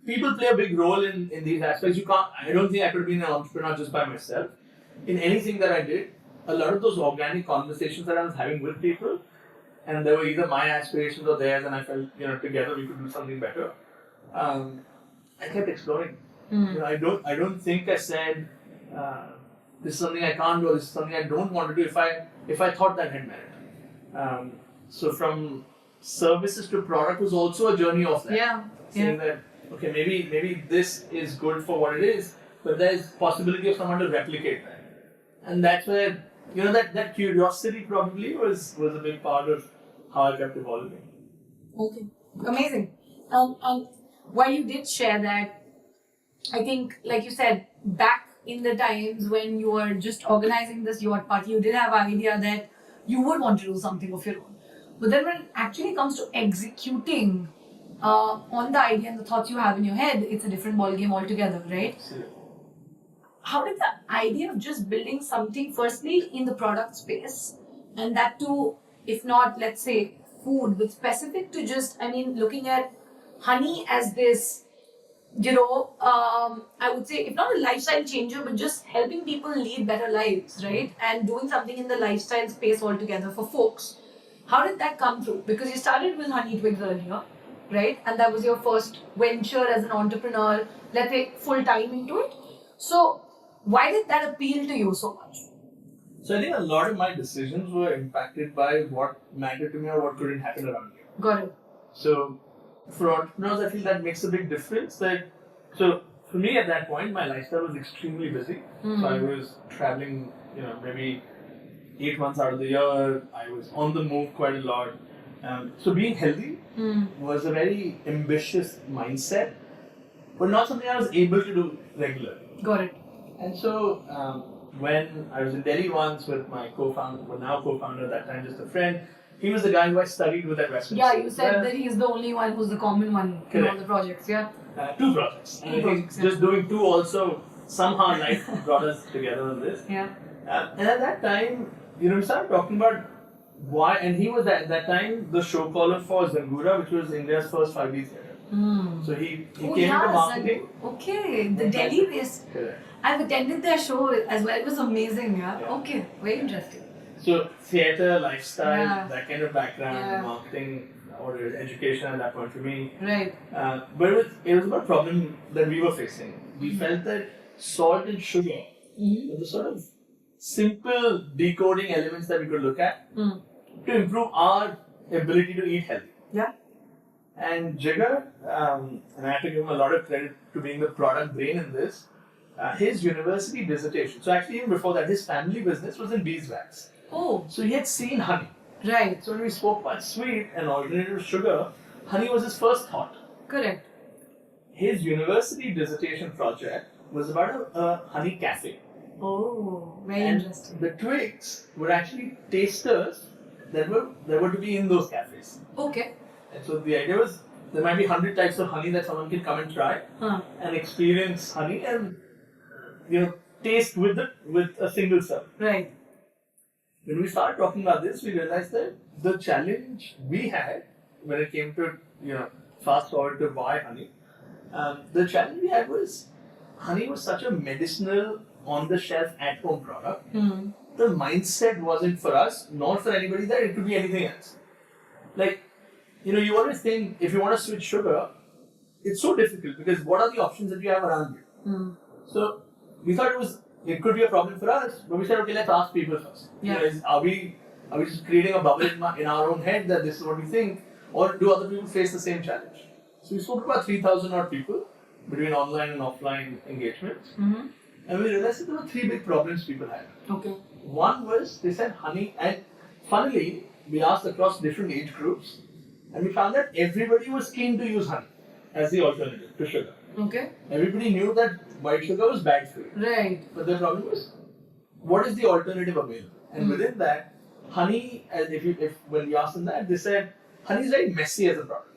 people play a big role in these aspects. I don't think I could have been an entrepreneur just by myself. In anything that I did, a lot of those organic conversations that I was having with people, and they were either my aspirations or theirs, and I felt, together we could do something better. I kept exploring. I don't think I said, this is something I can't do, or this is something I don't want to do if I thought that had merit. So from services to product was also a journey of that. Yeah. Saying that, okay, maybe this is good for what it is, but there's possibility of someone to replicate that. And that's where, that curiosity probably was a big part of how I kept evolving. Okay. Amazing. And while you did share that, I think, like you said, back in the times when you were just organizing this yacht party, you did have an idea that you would want to do something of your own. But then when it actually comes to executing on the idea and the thoughts you have in your head, it's a different ballgame altogether, right? Absolutely. How did the idea of just building something, firstly, in the product space, and that too, if not, let's say, food, but specific to just, looking at honey as this, I would say, if not a lifestyle changer, but just helping people lead better lives, right? And doing something in the lifestyle space altogether for folks. How did that come through? Because you started with Honey Twigs earlier, right? And that was your first venture as an entrepreneur, let's say, full time into it. So why did that appeal to you so much? So I think a lot of my decisions were impacted by what mattered to me or what couldn't happen around me. Got it. So for entrepreneurs, I feel that makes a big difference. So for me at that point, my lifestyle was extremely busy. So I was traveling, maybe 8 months out of the year. I was on the move quite a lot. So being healthy was a very ambitious mindset, but not something I was able to do regularly. Got it. And so when I was in Delhi once with my co-founder, well now co-founder, at that time just a friend, he was the guy who I studied with at Westminster. Yeah, you said that he's the only one who's the common one in all the projects, yeah? 2 projects. And I think just doing 2 also somehow life brought us together on this. Yeah. And at that time, we started talking about why, and he was at that time the show caller for Zangura, which was India's first 5D theatre. So he came into marketing. Okay, the Delhi based. I've attended their show as well. It was amazing, yeah. Okay, very interesting. So theatre, lifestyle, that kind of background, marketing or education at that point for me. Right. But it was about a problem that we were facing. We felt that salt and sugar were the sort of simple decoding elements that we could look at to improve our ability to eat healthy. Yeah. And Jigar, and I have to give him a lot of credit to being the product brain in this, his university dissertation, so actually even before that, his family business was in beeswax. Oh. So he had seen honey. Right. So when we spoke about sweet and alternative sugar, honey was his first thought. Correct. His university dissertation project was about a honey cafe. Oh, very and interesting. The Twigs were actually tasters that were to be in those cafes. Okay. And so the idea was there might be 100 types of honey that someone can come and try and experience honey and taste with a single serve. Right. When we started talking about this, we realized that the challenge we had when it came to fast forward to why honey, the challenge we had was honey was such a medicinal on the shelf at home product. The mindset wasn't for us, nor for anybody that it could be anything else. Like, you always think if you want to switch sugar, it's so difficult because what are the options that you have around you? So we thought it could be a problem for us, but we said, okay, let's ask people first. Yeah. Are we just creating a bubble in our own head that this is what we think, or do other people face the same challenge? So we spoke to about 3,000 odd people between online and offline engagements, and we realized that there were 3 big problems people had. Okay. One was they said honey, and funnily we asked across different age groups, and we found that everybody was keen to use honey as the alternative to sugar. Okay. Everybody knew that white sugar was bad for you. Right. But the problem was, what is the alternative available? And within that, honey, when we asked them that, they said, honey is very messy as a product.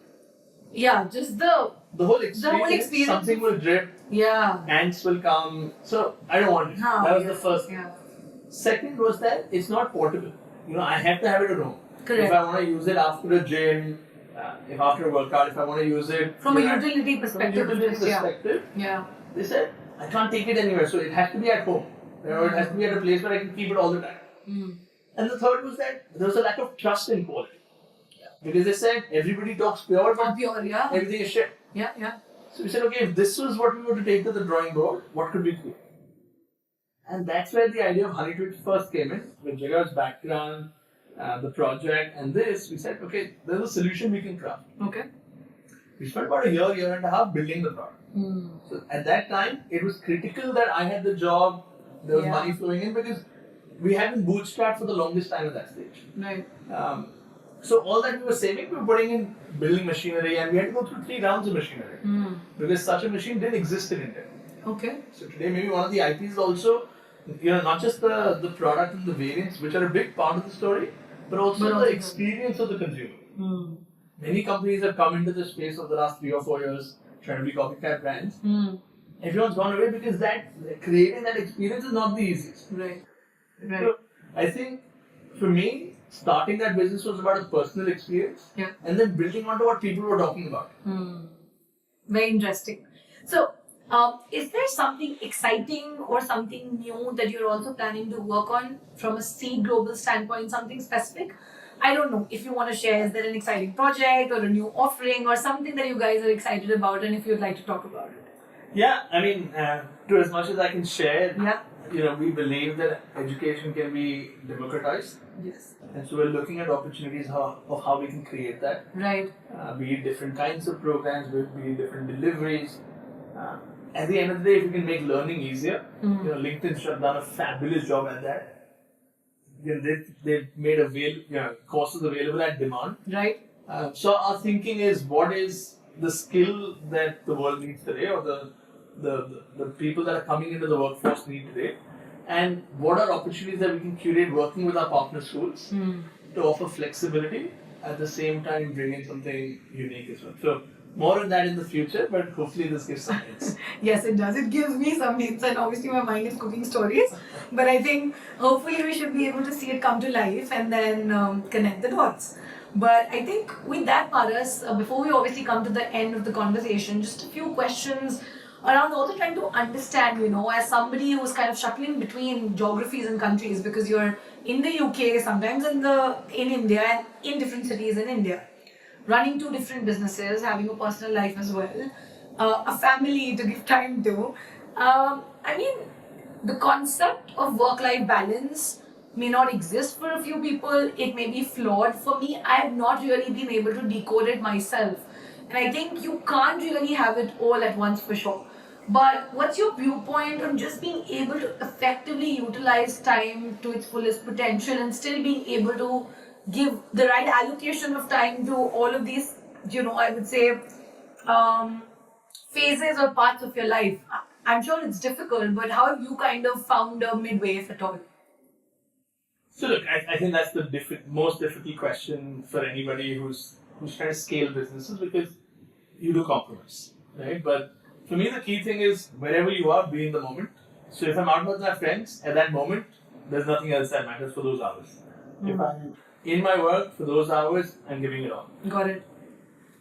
Yeah, just the whole experience. Something will drip. Yeah. Ants will come. So I don't want it. That was the first. Yeah. Second was that it's not portable. I have to have it at home. Correct. If I want to use it after a gym, if after a workout, if I want to use it from a utility perspective. Yeah. They said I can't take it anywhere, so it has to be at home. It has to be at a place where I can keep it all the time. And the third was that there was a lack of trust in quality. Because they said everybody talks pure, but everything is shit. Yeah. So we said, okay, if this was what we were to take to the drawing board, what could we create? And that's where the idea of Honey Twigs first came in. With Jigar's background, the project, and this, we said, okay, there's a solution we can craft. Okay. We spent about a year and a half building the product. So at that time, it was critical that I had the job, there was money flowing in because we hadn't bootstrapped for the longest time at that stage. Right. So all that we were saving, we were putting in building machinery, and we had to go through 3 rounds of machinery because such a machine didn't exist in India. Okay. So today, maybe one of the IPs is also, not just the product and the variants, which are a big part of the story, but also the experience of the consumer. Many companies have come into this space over the last 3 or 4 years, trying to be copycat brands. Everyone's gone away because creating that experience is not the easiest. Right. So I think for me, starting that business was about a personal experience, and then building onto what people were talking about. Very interesting. So, is there something exciting or something new that you're also planning to work on from a C global standpoint, something specific? I don't know if you want to share. Is there an exciting project or a new offering or something that you guys are excited about, and if you'd like to talk about it? Yeah, I mean, to as much as I can share, we believe that education can be democratized. Yes. And so we're looking at opportunities of how we can create that. Right. Be it different kinds of programs, be it different deliveries. At the end of the day, if we can make learning easier, LinkedIn's done a fabulous job at that. they've made courses available at demand. Right. So our thinking is, what is the skill that the world needs today, or the people that are coming into the workforce need today, and what are opportunities that we can curate working with our partner schools to offer flexibility, at the same time bring in something unique as well. So more on that in the future, but hopefully this gives some hints. Yes, it does. It gives me some hints, and obviously my mind is cooking stories. But I think hopefully we should be able to see it come to life and then connect the dots. But I think with that, Paras, before we obviously come to the end of the conversation, just a few questions around also trying to understand, as somebody who's kind of shuttling between geographies and countries, because you're in the UK, sometimes in India, and in different cities in India, running 2 different businesses, having a personal life as well, a family to give time to. The concept of work-life balance may not exist for a few people. It may be flawed. For me, I have not really been able to decode it myself. And I think you can't really have it all at once for sure. But what's your viewpoint on just being able to effectively utilize time to its fullest potential and still being able to give the right allocation of time to all of these, I would say, phases or parts of your life? I'm sure it's difficult, but how have you kind of found a midway, if at all? So look, I think that's the most difficult question for anybody who's trying to scale businesses, because you do compromise, right? But for me, the key thing is, wherever you are, be in the moment. So if I'm out with my friends, at that moment, there's nothing else that matters for those hours. If I'm in my work for those hours, I'm giving it all. Got it.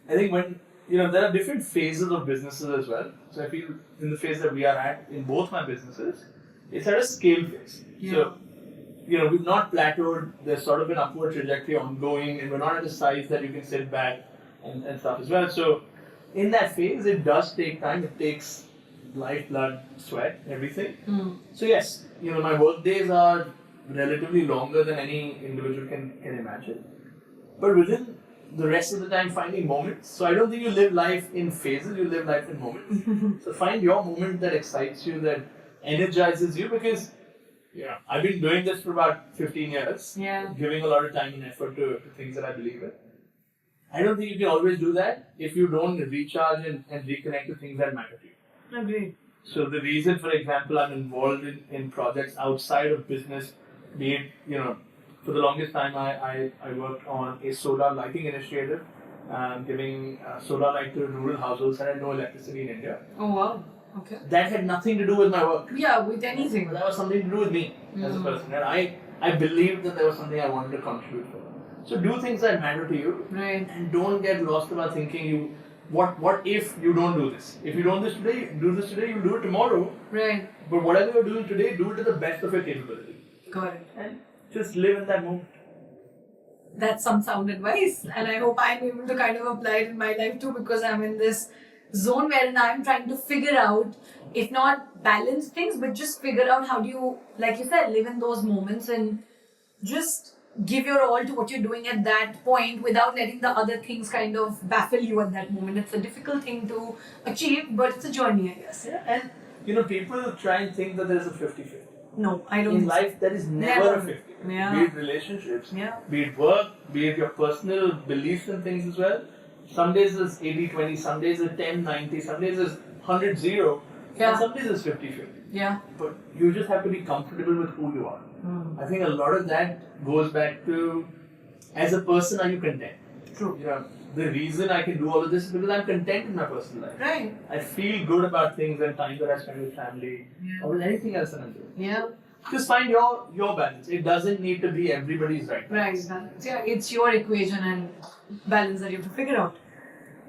I think when, there are different phases of businesses as well. So I feel in the phase that we are at in both my businesses, it's at a scale phase. Yeah. So, we've not plateaued. There's sort of an upward trajectory ongoing, and we're not at a size that you can sit back and stuff as well. So in that phase, it does take time. It takes life, blood, sweat, everything. So yes, my work days are relatively longer than any individual can imagine. But within the rest of the time, finding moments. So I don't think you live life in phases, you live life in moments. So find your moment that excites you, that energizes you, because I've been doing this for about 15 years, giving a lot of time and effort to things that I believe in. I don't think you can always do that if you don't recharge and reconnect to things that matter to you. Agreed. So the reason, for example, I'm involved in projects outside of business, be it, for the longest time I worked on a solar lighting initiative, giving solar light to rural households that had no electricity in India. Oh wow. Okay. That had nothing to do with my work. Yeah, with anything. But that was something to do with me as a person. And I believed that there was something I wanted to contribute for. So do things that matter to you. Right. And don't get lost about thinking what if you don't do this? If you don't do this today, you'll do it tomorrow. Right. But whatever you're doing today, do it to the best of your capability. Got it. And just live in that moment. That's some sound advice. And I hope I'm able to kind of apply it in my life too, because I'm in this zone wherein I'm trying to figure out, if not balance things, but just figure out how do you, like you said, live in those moments and just give your all to what you're doing at that point without letting the other things kind of baffle you at that moment. It's a difficult thing to achieve, but it's a journey, I guess. Yeah, and people try and think that there's a 50-50. No, I don't. In life, there is never a 50. Yeah. Be it relationships, be it work, be it your personal beliefs and things as well. Some days is 80-20, some days is 10-90, some days is 100-0, and some days is 50-50. Yeah. But you just have to be comfortable with who you are. I think a lot of that goes back to, as a person, are you content? True. The reason I can do all of this is because I'm content in my personal life. Right. I feel good about things and time that I spend with family or with anything else that I'm doing. Yeah. Just find your balance. It doesn't need to be everybody's right. Right. Yeah, it's your equation and balance that you have to figure out.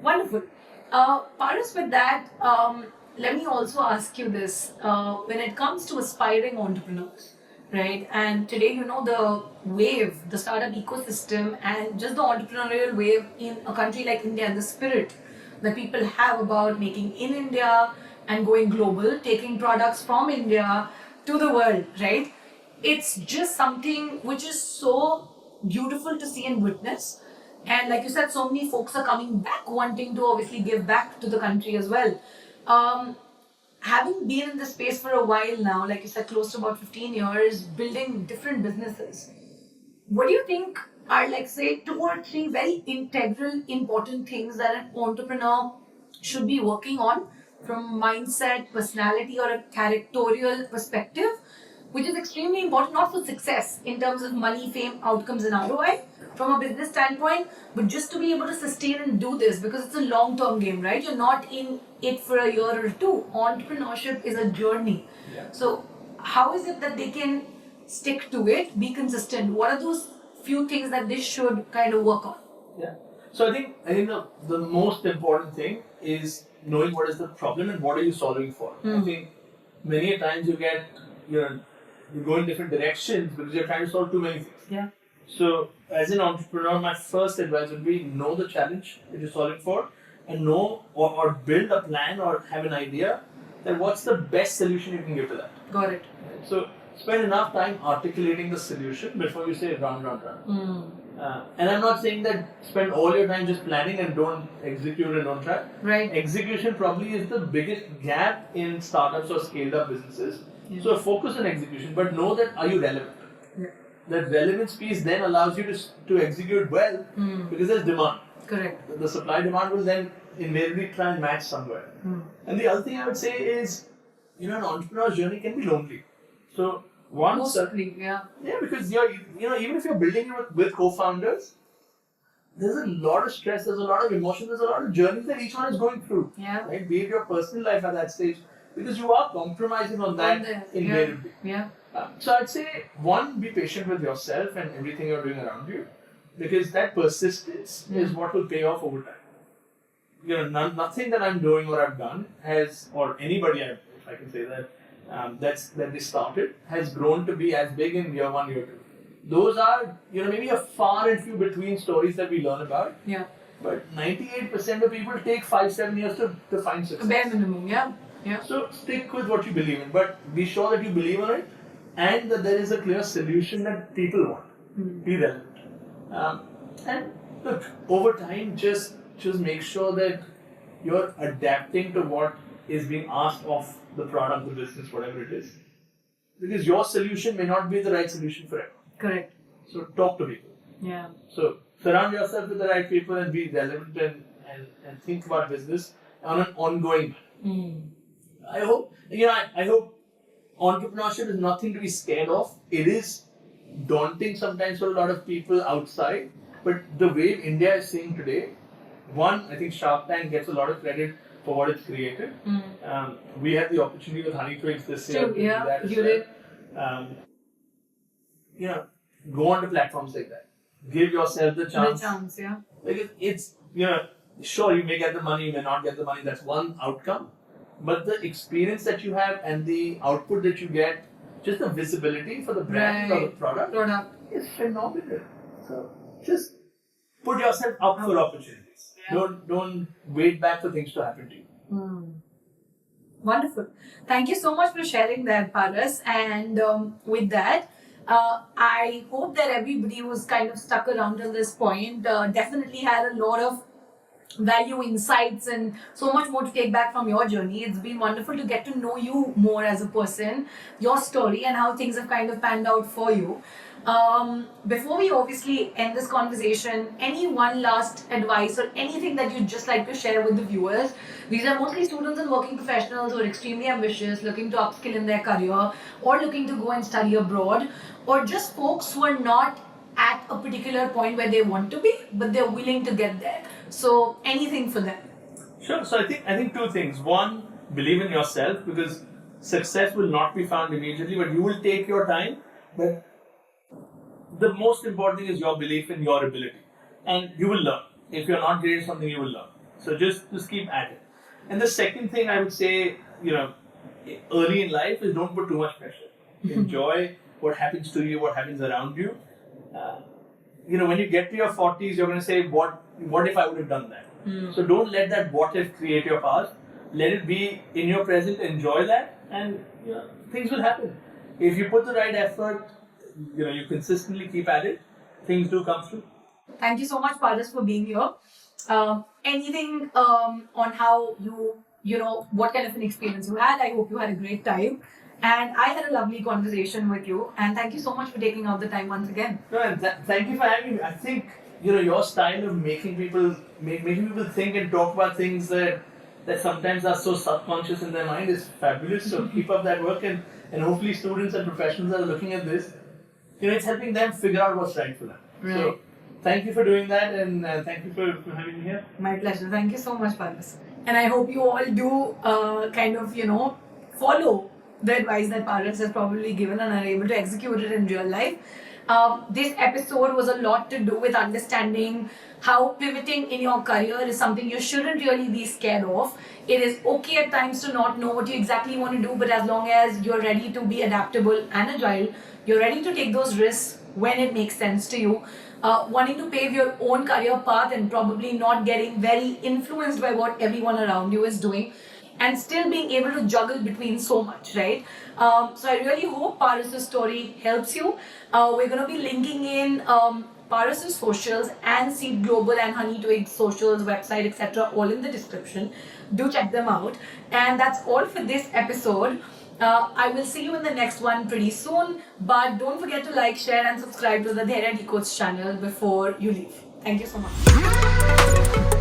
Wonderful. Paras, with that, let me also ask you this. When it comes to aspiring entrepreneurs, right? And today, the wave, the startup ecosystem, and just the entrepreneurial wave in a country like India, and the spirit that people have about making in India and going global, taking products from India to the world, right? It's just something which is so beautiful to see and witness. And like you said, so many folks are coming back wanting to obviously give back to the country as well. Having been in this space for a while now, like you said, close to about 15 years, building different businesses, what do you think are, like, say, 2 or 3 very integral, important things that an entrepreneur should be working on from mindset, personality, or a characterial perspective, which is extremely important not for success in terms of money, fame, outcomes, and ROI from a business standpoint, but just to be able to sustain and do this because it's a long-term game, right? You're not in it for a year or two. Entrepreneurship is a journey. Yeah. So how is it that they can stick to it, be consistent? What are those few things that they should kind of work on? Yeah. So I think the most important thing is knowing what is the problem and what are you solving for. I think many a times you go in different directions because you're trying to solve too many things. Yeah. So as an entrepreneur, my first advice would be know the challenge that you're solving for and know or build a plan or have an idea that what's the best solution you can give to that. Got it. So spend enough time articulating the solution before you say run. And I'm not saying that spend all your time just planning and don't execute and don't try. Right. Execution probably is the biggest gap in startups or scaled up businesses. Yeah. So focus on execution, but know that are you relevant? Yeah. That relevance piece then allows you to execute well because there's demand. Correct. The supply demand will then invariably try and match somewhere. And the other thing I would say is, an entrepreneur's journey can be lonely. So certainly, yeah. Yeah, because even if you're building it with co-founders, there's a lot of stress, there's a lot of emotion, there's a lot of journeys that each one is going through. Yeah. Right? Be it your personal life at that stage, because you are compromising on that invariably. Yeah. So I'd say, one, be patient with yourself and everything you're doing around you, because that persistence is what will pay off over time. Nothing that I'm doing or I've done has, or anybody, if I can say that, that they started has grown to be as big in year 1, year 2. Those are, maybe a far and few between stories that we learn about. Yeah. But 98% of people take 5-7 years to find success. Bare minimum, yeah. Yeah. So stick with what you believe in, but be sure that you believe in it and that there is a clear solution that people want. Be relevant. And look, over time, just make sure that you're adapting to what is being asked of the product, the business, whatever it is. Because your solution may not be the right solution for everyone. Correct. So talk to people. Yeah. So surround yourself with the right people and be relevant and think about business on an ongoing manner. I hope entrepreneurship is nothing to be scared of. It is daunting sometimes for a lot of people outside, but the way India is seeing today, one, I think Shark Tank gets a lot of credit for what it's created. We had the opportunity with Twigs this year. Yeah, you did. Go on to platforms like that. Give yourself the chance. Yeah. Like it's sure, you may get the money, you may not get the money. That's one outcome. But the experience that you have and the output that you get, just the visibility for the brand or the product is phenomenal. So just put yourself up for opportunities. Yeah. Don't wait back for things to happen to you. Wonderful. Thank you so much for sharing that, Paras. And with that, I hope that everybody who's kind of stuck around till this point definitely had a lot of value, insights, and so much more to take back from your journey. It's been wonderful to get to know you more as a person, your story, and how things have kind of panned out for you. Before we obviously end this conversation, any one last advice or anything that you'd just like to share with the viewers? These are mostly students and working professionals who are extremely ambitious, looking to upskill in their career, or looking to go and study abroad, or just folks who are not at a particular point where they want to be, but they're willing to get there. So anything for them? Sure. So I think two things. One, believe in yourself, because success will not be found immediately, but you will take your time. But the most important thing is your belief in your ability, and you will learn. If you're not great at something, you will learn. So just keep at it. And the second thing I would say, early in life is don't put too much pressure. Enjoy what happens to you, what happens around you. When you get to your 40s, you're going to say, what if I would have done that? So don't let that what if create your past. Let it be in your present, enjoy that, and things will happen. If you put the right effort, you consistently keep at it, things do come through. Thank you so much, Paras, for being here. Anything on how what kind of an experience you had? I hope you had a great time. And I had a lovely conversation with you. And thank you so much for taking out the time once again. No, and thank you for having me. I think your style of making people think and talk about things that sometimes are so subconscious in their mind is fabulous. So keep up that work, and hopefully students and professionals that are looking at this, it's helping them figure out what's right for them. Right. So thank you for doing that, and thank you for having me here. My pleasure. Thank you so much, Paras. And I hope you all do follow the advice that Paras has probably given and are able to execute it in real life. This episode was a lot to do with understanding how pivoting in your career is something you shouldn't really be scared of. It is okay at times to not know what you exactly want to do, but as long as you're ready to be adaptable and agile, you're ready to take those risks when it makes sense to you. Wanting to pave your own career path and probably not getting very influenced by what everyone around you is doing, and still being able to juggle between so much, right? So I really hope Paras' story helps you. We're going to be linking in Paras' socials and Seed Global and Honey Twigs socials, website, etc. all in the description. Do check them out. And that's all for this episode. I will see you in the next one pretty soon. But don't forget to like, share and subscribe to the Dhairya Decodes channel before you leave. Thank you so much.